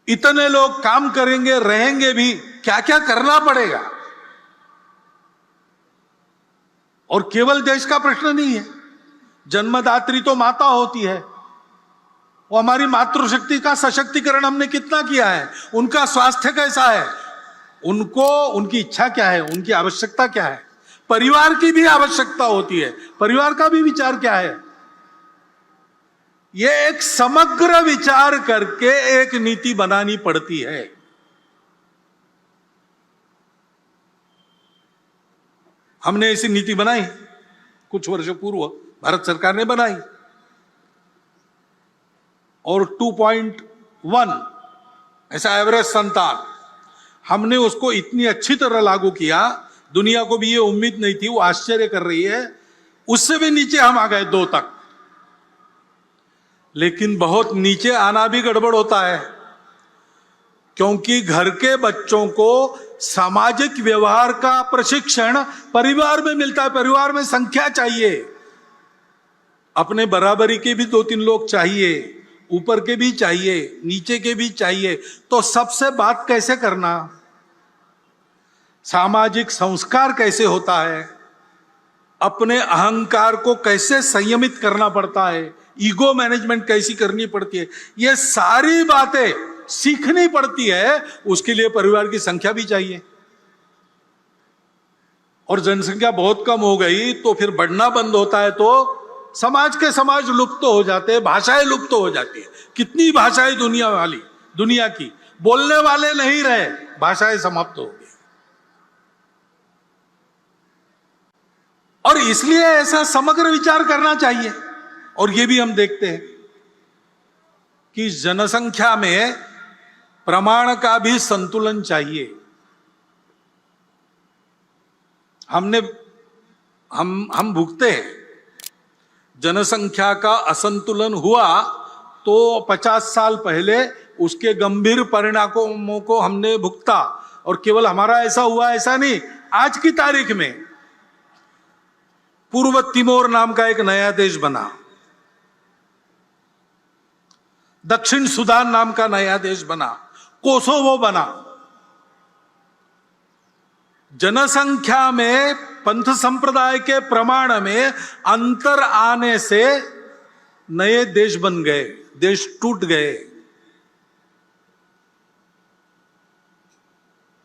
इतने लोग काम करेंगे, रहेंगे भी, क्या क्या करना पड़ेगा? और केवल देश का प्रश्न नहीं है, जन्मदात्री तो माता होती है, वो हमारी मातृशक्ति का सशक्तिकरण हमने कितना किया है, उनका स्वास्थ्य कैसा है, उनको उनकी इच्छा क्या है, उनकी आवश्यकता क्या है, परिवार की भी आवश्यकता होती है, परिवार का भी विचार क्या है। यह एक समग्र विचार करके एक नीति बनानी पड़ती है। हमने ऐसी नीति बनाई कुछ वर्षों पूर्व, भारत सरकार ने बनाई, और 2.1 ऐसा एवरेज संतान, हमने उसको इतनी अच्छी तरह लागू किया, दुनिया को भी ये उम्मीद नहीं थी, वो आश्चर्य कर रही है। उससे भी नीचे हम आ गए 2 तक। लेकिन बहुत नीचे आना भी गड़बड़ होता है, क्योंकि घर के बच्चों को सामाजिक व्यवहार का प्रशिक्षण परिवार में मिलता है। परिवार में संख्या चाहिए, अपने बराबरी के भी 2-3 लोग चाहिए, ऊपर के भी चाहिए, नीचे के भी चाहिए। तो सबसे बात कैसे करना, सामाजिक संस्कार कैसे होता है, अपने अहंकार को कैसे संयमित करना पड़ता है, ईगो मैनेजमेंट कैसी करनी पड़ती है, ये सारी बातें सीखनी पड़ती है। उसके लिए परिवार की संख्या भी चाहिए। और जनसंख्या बहुत कम हो गई तो फिर बढ़ना बंद होता है, तो समाज के समाज लुप्त हो जाते हैं, भाषाएं लुप्त हो जाती है। कितनी भाषाएं दुनिया की बोलने वाले नहीं रहे, भाषाएं समाप्त हो गई। और इसलिए ऐसा समग्र विचार करना चाहिए। और ये भी हम देखते हैं कि जनसंख्या में प्रमाण का भी संतुलन चाहिए। हम भुगते हैं, जनसंख्या का असंतुलन हुआ तो 50 साल पहले उसके गंभीर परिणामों को हमने भुगता। और केवल हमारा ऐसा हुआ ऐसा नहीं, आज की तारीख में पूर्व तिमोर नाम का एक नया देश बना, दक्षिण सूडान नाम का नया देश बना, कोसोवो बना। जनसंख्या में पंथ संप्रदाय के प्रमाण में अंतर आने से नए देश बन गए, देश टूट गए।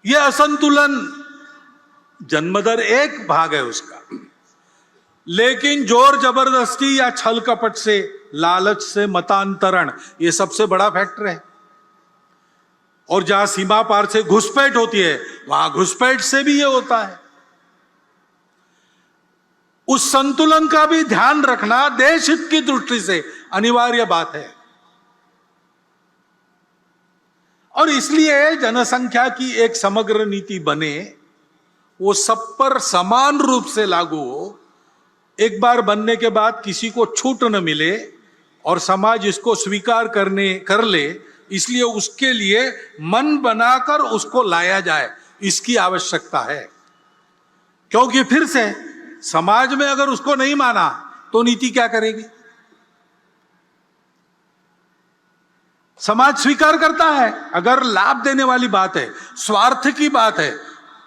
यह असंतुलन जन्मदर एक भाग है उसका, लेकिन जोर जबरदस्ती या छल कपट से, लालच से मतांतरण, यह सबसे बड़ा फैक्टर है। और जहां सीमा पार से घुसपैठ होती है, वहां घुसपैठ से भी यह होता है। उस संतुलन का भी ध्यान रखना देश हित की दृष्टि से अनिवार्य बात है। और इसलिए जनसंख्या की एक समग्र नीति बने, वो सब पर समान रूप से लागू हो। एक बार बनने के बाद किसी को छूट न मिले और समाज इसको स्वीकार कर ले, इसलिए उसके लिए मन बनाकर उसको लाया जाए, इसकी आवश्यकता है। क्योंकि फिर से समाज में अगर उसको नहीं माना तो नीति क्या करेगी? समाज स्वीकार करता है, अगर लाभ देने वाली बात है, स्वार्थ की बात है,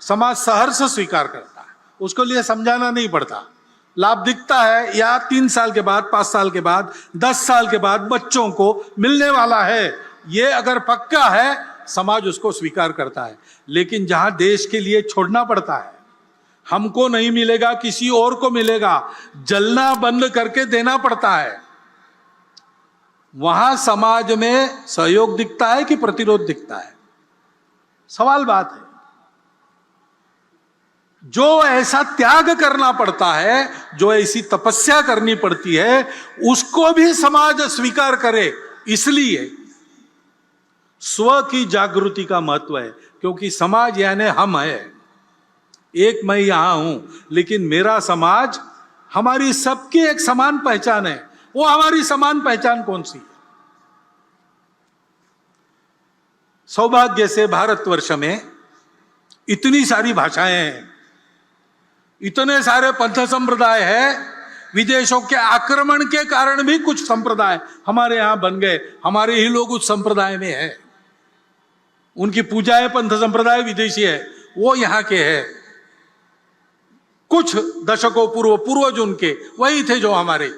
समाज सहर्ष स्वीकार करता है, उसको लिए समझाना नहीं पड़ता। लाभ दिखता है या 3 साल के बाद, 5 साल के बाद, 10 साल के बाद बच्चों को मिलने वाला है, ये अगर पक्का है, समाज उसको स्वीकार करता है। लेकिन जहां देश के लिए छोड़ना पड़ता है, हमको नहीं मिलेगा किसी और को मिलेगा, जलना बंद करके देना पड़ता है, वहां समाज में सहयोग दिखता है कि प्रतिरोध दिखता है? सवाल बात है। जो ऐसा त्याग करना पड़ता है, जो ऐसी तपस्या करनी पड़ती है, उसको भी समाज स्वीकार करे। इसलिए स्व की जागृति का महत्व है, क्योंकि समाज यानी हम है। एक मैं यहां हूं, लेकिन मेरा समाज, हमारी सबकी एक समान पहचान है। वो हमारी समान पहचान कौन सी है? सौभाग्य से भारतवर्ष में इतनी सारी भाषाएं हैं, इतने सारे पंथ संप्रदाय है। विदेशों के आक्रमण के कारण भी कुछ संप्रदाय हमारे यहां बन गए, हमारे ही लोग उस संप्रदाय में है। उनकी पूजा है पंथ संप्रदाय विदेशी है, वो यहां के है। कुछ दशकों पूर्वज उनके वही थे जो हमारे।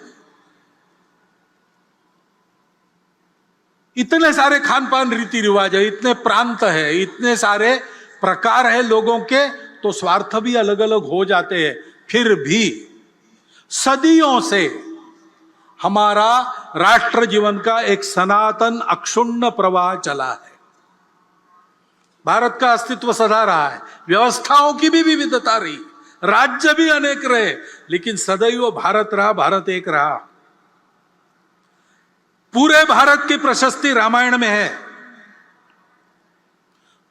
इतने सारे खान पान रीति रिवाज है, इतने प्रांत है, इतने सारे प्रकार है लोगों के, तो स्वार्थ भी अलग अलग हो जाते हैं। फिर भी सदियों से हमारा राष्ट्र जीवन का एक सनातन अक्षुण्ण प्रवाह चला है। भारत का अस्तित्व सदा रहा है, व्यवस्थाओं की भी विविधता रही, राज्य भी अनेक रहे, लेकिन सदैव भारत रहा, भारत एक रहा। पूरे भारत की प्रशस्ति रामायण में है,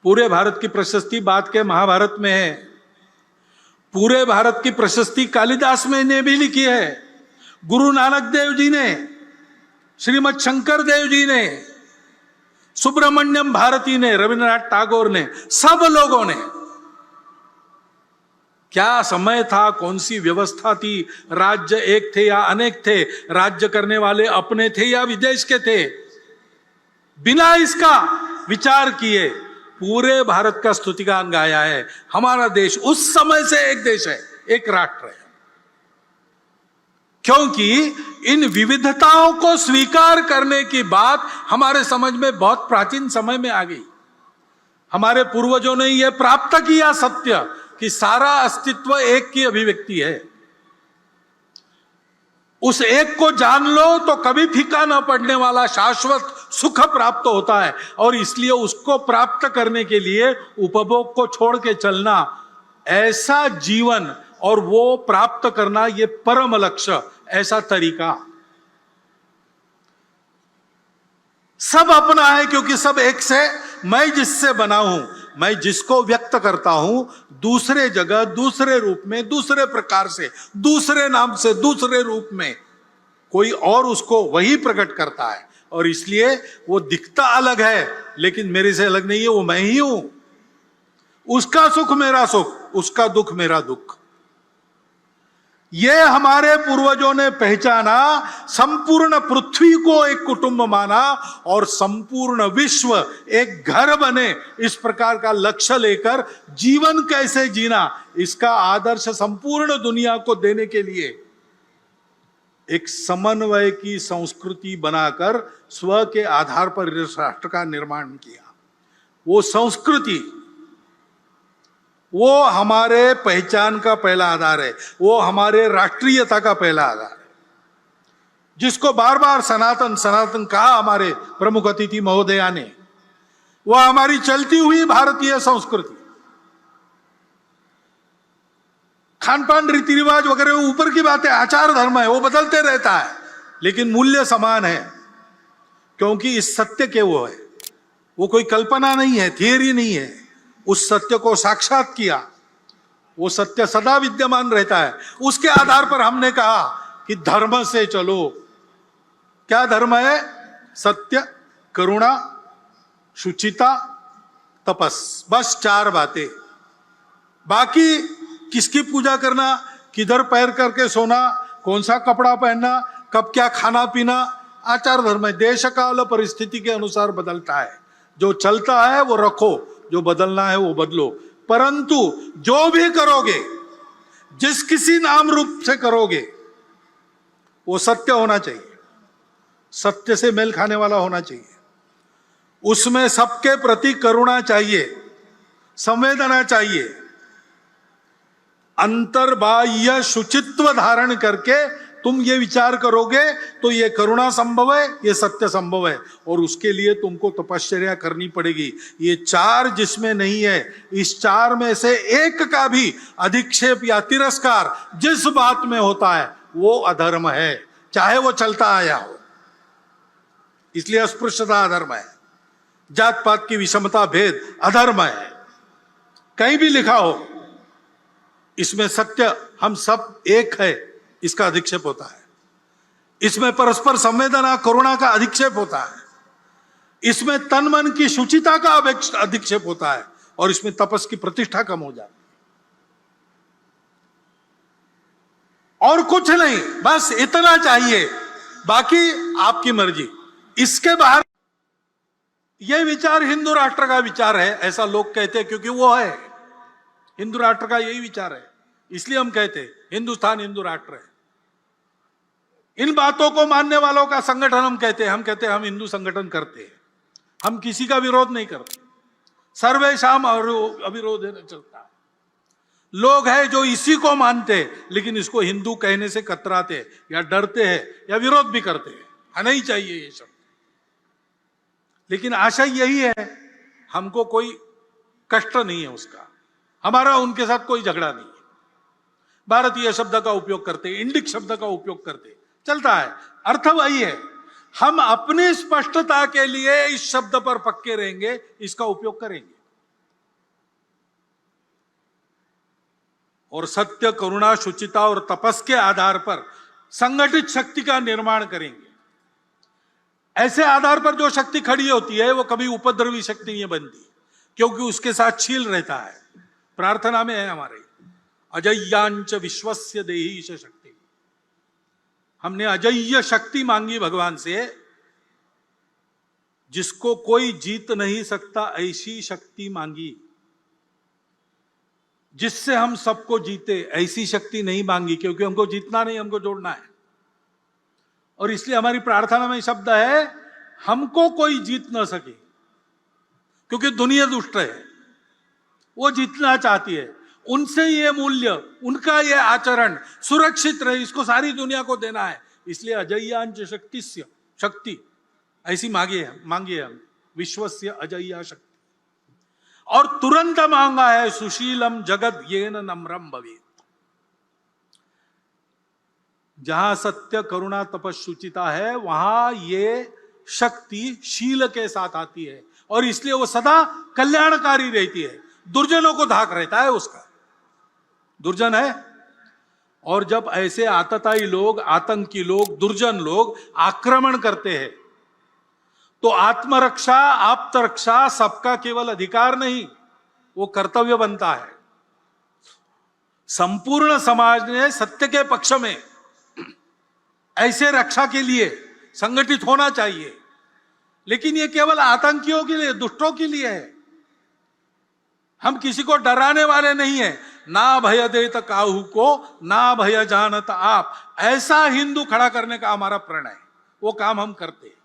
पूरे भारत की प्रशस्ति बाद के महाभारत में है, पूरे भारत की प्रशस्ति कालिदास में ने भी लिखी है, गुरु नानक देव जी ने, श्रीमद शंकर देव जी ने, सुब्रमण्यम भारती ने, रविन्द्रनाथ टैगोर ने, सब लोगों ने। क्या समय था, कौन सी व्यवस्था थी, राज्य एक थे या अनेक थे, राज्य करने वाले अपने थे या विदेश के थे, बिना इसका विचार किए पूरे भारत का स्तुतिगान गाया है। हमारा देश उस समय से एक देश है, एक राष्ट्र है, क्योंकि इन विविधताओं को स्वीकार करने की बात हमारे समझ में बहुत प्राचीन समय में आ गई। हमारे पूर्वजों ने यह प्राप्त किया सत्य कि सारा अस्तित्व एक की अभिव्यक्ति है। उस एक को जान लो तो कभी फीका न पड़ने वाला शाश्वत सुख प्राप्त होता है, और इसलिए उसको प्राप्त करने के लिए उपभोग को छोड़ के चलना, ऐसा जीवन और वो प्राप्त करना, ये परम लक्ष्य, ऐसा तरीका सब अपना है, क्योंकि सब एक से, मैं जिससे बना हूं, मैं जिसको व्यक्त करता हूं, दूसरे जगह, दूसरे रूप में, दूसरे प्रकार से, दूसरे नाम से, दूसरे रूप में कोई और उसको वही प्रकट करता है, और इसलिए वो दिखता अलग है लेकिन मेरे से अलग नहीं है, वो मैं ही हूं। उसका सुख मेरा सुख, उसका दुख मेरा दुख। ये हमारे पूर्वजों ने पहचाना, संपूर्ण पृथ्वी को एक कुटुंब माना और संपूर्ण विश्व एक घर बने, इस प्रकार का लक्ष्य लेकर जीवन कैसे जीना, इसका आदर्श संपूर्ण दुनिया को देने के लिए एक समन्वय की संस्कृति बनाकर स्व के आधार पर इस राष्ट्र का निर्माण किया। वो संस्कृति, वो हमारे पहचान का पहला आधार है, वो हमारे राष्ट्रीयता का पहला आधार है, जिसको बार बार सनातन सनातन कहा हमारे प्रमुख अतिथि महोदया ने। वह हमारी चलती हुई भारतीय संस्कृति, खान पान, रीति रिवाज वगैरह ऊपर की बातें, आचार धर्म है, वो बदलते रहता है, लेकिन मूल्य समान है, क्योंकि इस सत्य के वो है, वो कोई कल्पना नहीं है, थियरी नहीं है, उस सत्य को साक्षात किया, वो सत्य सदा विद्यमान रहता है। उसके आधार पर हमने कहा कि धर्म से चलो। क्या धर्म है? सत्य, करुणा, शुचिता, तपस, बस 4 बातें। बाकी किसकी पूजा करना, किधर पैर करके सोना, कौन सा कपड़ा पहनना, कब क्या खाना पीना, आचार धर्म है, देश काल परिस्थिति के अनुसार बदलता है। जो चलता है वो रखो, जो बदलना है वो बदलो, परंतु जो भी करोगे, जिस किसी नाम रूप से करोगे, वो सत्य होना चाहिए, सत्य से मेल खाने वाला होना चाहिए, उसमें सबके प्रति करुणा चाहिए, संवेदना चाहिए, अंतर्बाह्य शुचित्व धारण करके तुम ये विचार करोगे तो ये करुणा संभव है, ये सत्य संभव है, और उसके लिए तुमको तपश्चर्या करनी पड़ेगी। ये 4 जिसमें नहीं है, इस 4 में से एक का भी अधिक्षेप या तिरस्कार जिस बात में होता है वो अधर्म है, चाहे वो चलता आया हो। इसलिए अस्पृश्यता अधर्म है, जात पात की विषमता, भेद अधर्म है, कहीं भी लिखा हो। इसमें सत्य, हम सब एक है, इसका अधिक्षेप होता है। इसमें परस्पर संवेदना, करुणा का अधिक्षेप होता है। इसमें तन मन की शुचिता का अधिक्षेप होता है, और इसमें तपस की प्रतिष्ठा कम हो जाती है। और कुछ नहीं, बस इतना चाहिए, बाकी आपकी मर्जी। इसके बाहर यह विचार हिंदू राष्ट्र का विचार है, ऐसा लोग कहते हैं, क्योंकि वो है हिंदू राष्ट्र का यही विचार है, इसलिए हम कहते हैं हिंदुस्तान हिंदू राष्ट्र है। इन बातों को मानने वालों का संगठन हम कहते हैं, हम हिंदू संगठन करते हैं, हम किसी का विरोध नहीं करते, सर्वेशाम अविरोध चलता है। लोग हैं जो इसी को मानते लेकिन इसको हिंदू कहने से कतराते या डरते हैं या विरोध भी करते हैं, नहीं चाहिए ये शब्द। लेकिन आशा यही है, हमको कोई कष्ट नहीं है उसका, हमारा उनके साथ कोई झगड़ा नहीं है। भारतीय शब्द का उपयोग करते, इंडिक शब्द का उपयोग करते, चलता है, अर्थ वही है। हम अपनी स्पष्टता के लिए इस शब्द पर पक्के रहेंगे, इसका उपयोग करेंगे और सत्य, करुणा, शुचिता और तपस के आधार पर संगठित शक्ति का निर्माण करेंगे। ऐसे आधार पर जो शक्ति खड़ी होती है वो कभी उपद्रवी शक्ति नहीं बनती, क्योंकि उसके साथ शील रहता है। प्रार्थना में है हमारे, अजय्यांच विश्वस्य देहि ईश शक्ति। हमने अजय्य शक्ति मांगी भगवान से, जिसको कोई जीत नहीं सकता ऐसी शक्ति मांगी, जिससे हम सबको जीते ऐसी शक्ति नहीं मांगी, क्योंकि हमको जीतना नहीं, हमको जोड़ना है। और इसलिए हमारी प्रार्थना में शब्द है, हमको कोई जीत ना सके, क्योंकि दुनिया दुष्ट है, वो जीतना चाहती है। उनसे ये मूल्य, उनका ये आचरण सुरक्षित रहे, इसको सारी दुनिया को देना है। इसलिए अजय्यांच शक्तिस्य, शक्ति ऐसी मांगिए हम, विश्वस्य अजय्या शक्ति। और तुरंत मांगा है, सुशीलम जगत येन नम्रम भवेत्। जहां सत्य, करुणा, तपस, शुचिता है, वहां ये शक्ति शील के साथ आती है, और इसलिए वो सदा कल्याणकारी रहती है। दुर्जनों को धाक रहता है उसका, दुर्जन है। और जब ऐसे आतताई लोग, आतंकी लोग, दुर्जन लोग आक्रमण करते हैं, तो आत्मरक्षा, आप्तरक्षा सबका केवल अधिकार नहीं, वो कर्तव्य बनता है। संपूर्ण समाज ने सत्य के पक्ष में ऐसे रक्षा के लिए संगठित होना चाहिए। लेकिन ये केवल आतंकियों के लिए, दुष्टों के लिए है। हम किसी को डराने वाले नहीं है। ना भय देत काहू को, ना भय जानत आप, ऐसा हिंदू खड़ा करने का हमारा प्रण है। वो काम हम करते हैं।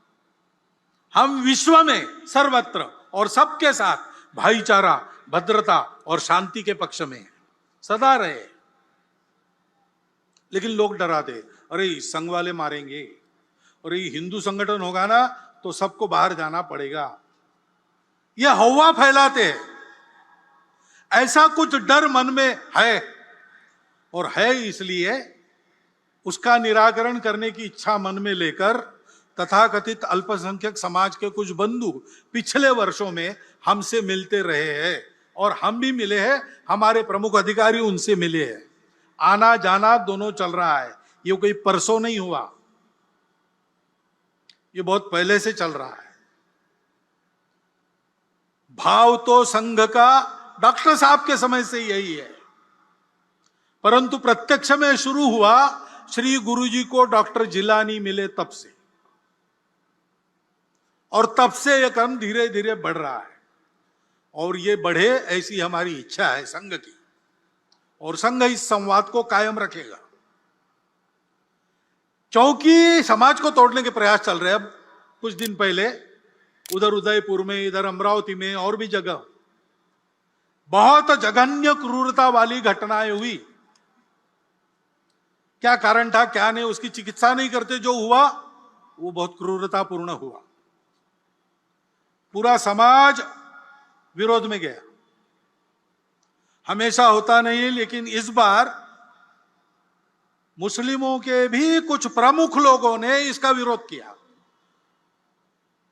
हम विश्व में सर्वत्र और सबके साथ भाईचारा, भद्रता और शांति के पक्ष में सदा रहे। लेकिन लोग डराते, अरे संघ वाले मारेंगे, और ये हिंदू संगठन होगा ना तो सबको बाहर जाना पड़ेगा, ये हवा फैलाते हैं। ऐसा कुछ डर मन में है, और है इसलिए उसका निराकरण करने की इच्छा मन में लेकर तथाकथित अल्पसंख्यक समाज के कुछ बंधु पिछले वर्षों में हमसे मिलते रहे हैं, और हम भी मिले हैं, हमारे प्रमुख अधिकारी उनसे मिले हैं। आना जाना दोनों चल रहा है, ये कोई परसों नहीं हुआ, ये बहुत पहले से चल रहा है। भाव तो संघ का डॉक्टर साहब के समय से यही है, परंतु प्रत्यक्ष में शुरू हुआ श्री गुरुजी को डॉक्टर जिलानी मिले तब से, और तब से यह क्रम धीरे धीरे बढ़ रहा है। और ये बढ़े ऐसी हमारी इच्छा है संघ की, और संघ इस संवाद को कायम रखेगा। क्योंकि समाज को तोड़ने के प्रयास चल रहे हैं। अब कुछ दिन पहले उधर उदयपुर में, इधर अमरावती में और भी जगह बहुत जघन्य क्रूरता वाली घटनाएं हुई। क्या कारण था, क्या नहीं, उसकी चिकित्सा नहीं करते। जो हुआ वो बहुत क्रूरतापूर्ण हुआ, पूरा समाज विरोध में गया। हमेशा होता नहीं, लेकिन इस बार मुस्लिमों के भी कुछ प्रमुख लोगों ने इसका विरोध किया,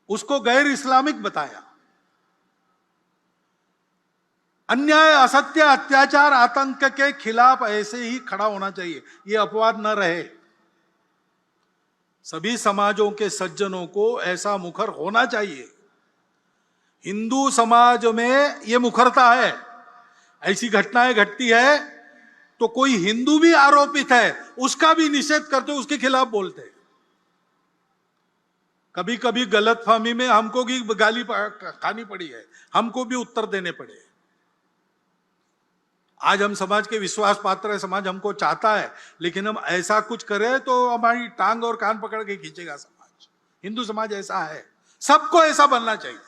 उसको गैर इस्लामिक बताया। अन्याय, असत्य, अत्याचार, आतंक के खिलाफ ऐसे ही खड़ा होना चाहिए, ये अपवाद न रहे। सभी समाजों के सज्जनों को ऐसा मुखर होना चाहिए। हिंदू समाज में ये मुखरता है, ऐसी घटनाएं घटती है तो कोई हिंदू भी आरोपित है, उसका भी निषेध करते, उसके खिलाफ बोलते। कभी कभी गलतफहमी में हमको भी गाली खानी पड़ी है, हमको भी उत्तर देने पड़े। आज हम समाज के विश्वास पात्र है, समाज हमको चाहता है, लेकिन हम ऐसा कुछ करें तो हमारी टांग और कान पकड़ के खींचेगा समाज। हिंदू समाज ऐसा है, सबको ऐसा बनना चाहिए।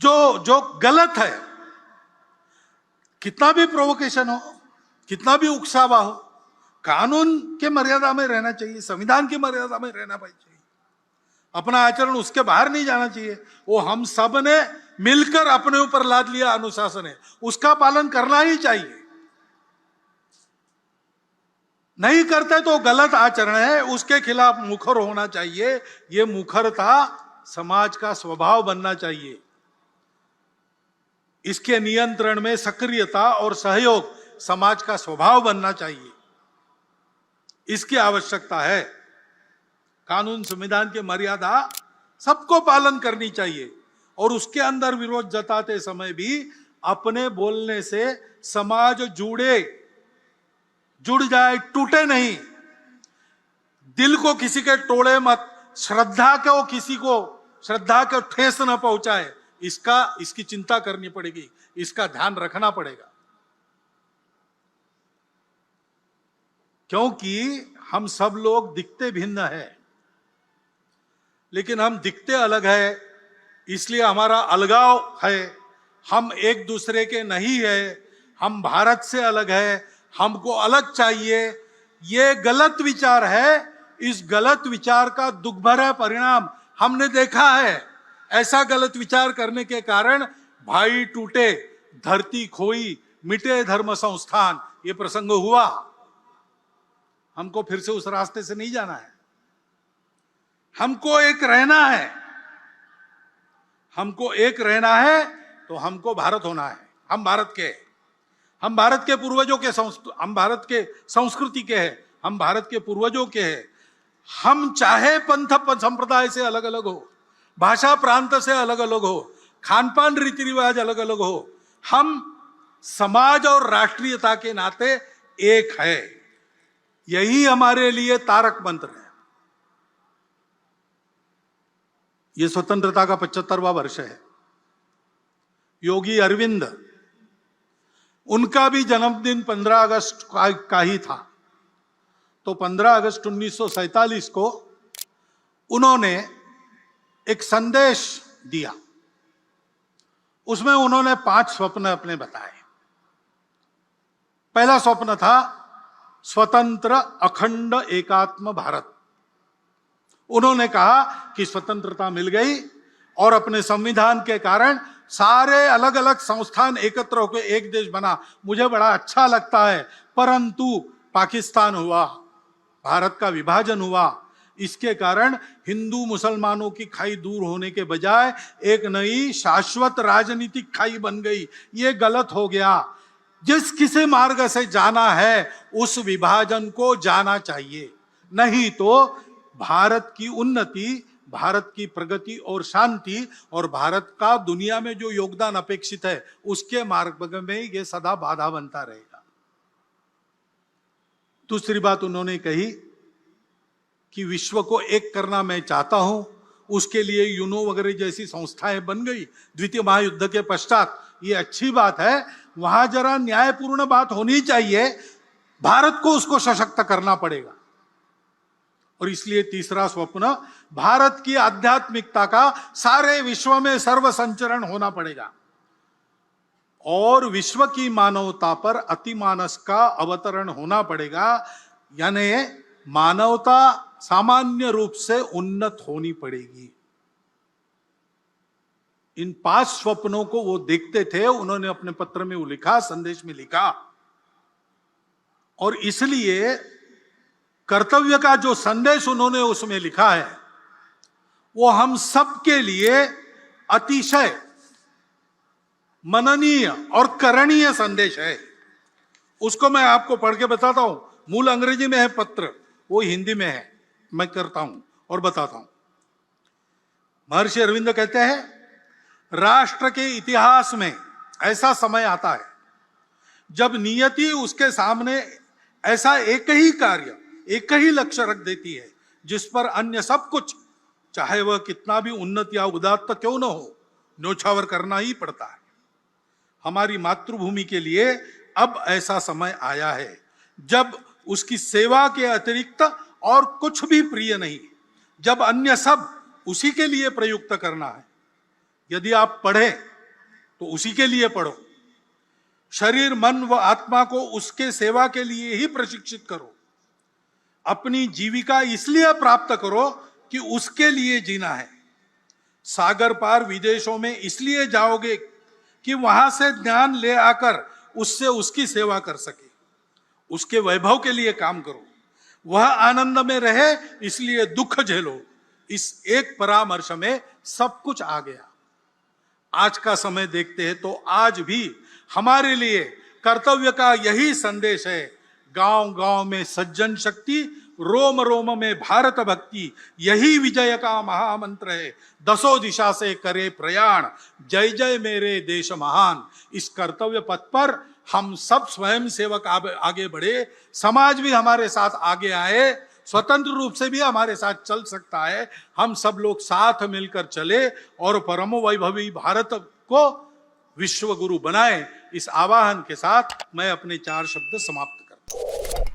जो गलत है, कितना भी प्रोवोकेशन हो, कितना भी उकसावा हो, कानून के मर्यादा में रहना चाहिए, संविधान की मर्यादा में रहना चाहिए। अपना आचरण उसके बाहर नहीं जाना चाहिए। वो हम सब ने मिलकर अपने ऊपर लाद लिया अनुशासन है, उसका पालन करना ही चाहिए। नहीं करते तो गलत आचरण है, उसके खिलाफ मुखर होना चाहिए। ये मुखरता समाज का स्वभाव बनना चाहिए। इसके नियंत्रण में सक्रियता और सहयोग समाज का स्वभाव बनना चाहिए। इसकी आवश्यकता है। कानून संविधान की मर्यादा सबको पालन करनी चाहिए और उसके अंदर विरोध जताते समय भी अपने बोलने से समाज जुड़ जाए, टूटे नहीं। दिल को किसी के तोड़े मत, श्रद्धा को ठेस न पहुंचाए। इसकी चिंता करनी पड़ेगी, इसका ध्यान रखना पड़ेगा। क्योंकि हम सब लोग दिखते भिन्न है, लेकिन हम दिखते अलग है, इसलिए हमारा अलगाव है। हम एक दूसरे के नहीं है, हम भारत से अलग है, हमको अलग चाहिए। ये गलत विचार है। इस गलत विचार का दुख भरा परिणाम हमने देखा है। ऐसा गलत विचार करने के कारण भाई टूटे, धरती खोई, मिटे धर्म संस्थान, ये प्रसंग हुआ। हमको फिर से उस रास्ते से नहीं जाना है। हमको एक रहना है। हमको एक रहना है तो हमको भारत होना है। हम भारत के पूर्वजों के हम भारत के संस्कृति के हैं, हम भारत के पूर्वजों के हैं। हम चाहे पंथ संप्रदाय से अलग अलग हो, भाषा प्रांत से अलग अलग हो, खान पान रीति रिवाज अलग अलग हो, हम समाज और राष्ट्रीयता के नाते एक है। यही हमारे लिए तारक मंत्र है। यह स्वतंत्रता का 75वां वर्ष है। योगी अरविंद, उनका भी जन्मदिन 15 अगस्त का ही था। तो 15 अगस्त 1947 को उन्होंने एक संदेश दिया। उसमें उन्होंने 5 स्वप्न अपने बताए। पहला स्वप्न था स्वतंत्र अखंड एकात्म भारत। उन्होंने कहा कि स्वतंत्रता मिल गई और अपने संविधान के कारण सारे अलग अलग संस्थान एकत्र होकर एक देश बना। मुझे बड़ा अच्छा लगता है, परंतु पाकिस्तान हुआ, भारत का विभाजन हुआ। इसके कारण हिंदू मुसलमानों की खाई दूर होने के बजाय एक नई शाश्वत राजनीतिक खाई बन गई। ये गलत हो गया। जिस किसी मार्ग से जाना है उस विभाजन को जाना चाहिए, नहीं तो भारत की उन्नति, भारत की प्रगति और शांति और भारत का दुनिया में जो योगदान अपेक्षित है उसके मार्ग में ये सदा बाधा बनता रहेगा। दूसरी बात उन्होंने कही कि विश्व को एक करना मैं चाहता हूं। उसके लिए यूनो वगैरह जैसी संस्थाएं बन गई द्वितीय महायुद्ध के पश्चात। ये अच्छी बात है, वहां जरा न्यायपूर्ण बात होनी चाहिए। भारत को उसको सशक्त करना पड़ेगा। और इसलिए तीसरा स्वप्न, भारत की आध्यात्मिकता का सारे विश्व में सर्व संचरण होना पड़ेगा और विश्व की मानवता पर अतिमानस का अवतरण होना पड़ेगा। यानी मानवता सामान्य रूप से उन्नत होनी पड़ेगी। इन 5 स्वप्नों को वो देखते थे। उन्होंने अपने पत्र में वो लिखा, संदेश में लिखा। और इसलिए कर्तव्य का जो संदेश उन्होंने उसमें लिखा है वो हम सबके लिए अतिशय मननीय और करणीय संदेश है। उसको मैं आपको पढ़ के बताता हूं। मूल अंग्रेजी में है पत्र, वो हिंदी में है। मैं करता हूं और बताता हूं। महर्षि अरविंद कहते हैं, राष्ट्र के इतिहास में ऐसा समय आता है जब नियति उसके सामने ऐसा एक ही कार्य, एक ही लक्ष्य रख देती है जिस पर अन्य सब कुछ, चाहे वह कितना भी उन्नत या उदात्त क्यों न हो, न्योछावर करना ही पड़ता है। हमारी मातृभूमि के लिए अब ऐसा समय आया है जब उसकी सेवा के अतिरिक्त और कुछ भी प्रिय नहीं, जब अन्य सब उसी के लिए प्रयुक्त करना है। यदि आप पढ़े तो उसी के लिए पढ़ो। शरीर, मन व आत्मा को उसके सेवा के लिए ही प्रशिक्षित करो। अपनी जीविका इसलिए प्राप्त करो कि उसके लिए जीना है। सागर पार विदेशों में इसलिए जाओगे कि वहां से ज्ञान ले आकर उससे उसकी सेवा कर सके। उसके वैभव के लिए काम करो। वह आनंद में रहे, इसलिए दुख झेलो। इस एक परामर्श में सब कुछ आ गया। आज का समय देखते हैं तो आज भी हमारे लिए कर्तव्य का यही संदेश है। गांव गांव में सज्जन शक्ति, रोम रोम में भारत भक्ति, यही विजय का महामंत्र है। दसों दिशा से करे प्रयाण, जय जय मेरे देश महान। इस कर्तव्य पथ पर हम सब स्वयं सेवक आगे बढ़े, समाज भी हमारे साथ आगे आए, स्वतंत्र रूप से भी हमारे साथ चल सकता है। हम सब लोग साथ मिलकर चले और परम वैभवी भारत को विश्व गुरु बनाए। इस आवाहन के साथ मैं अपने 4 शब्द समाप्त करता हूं।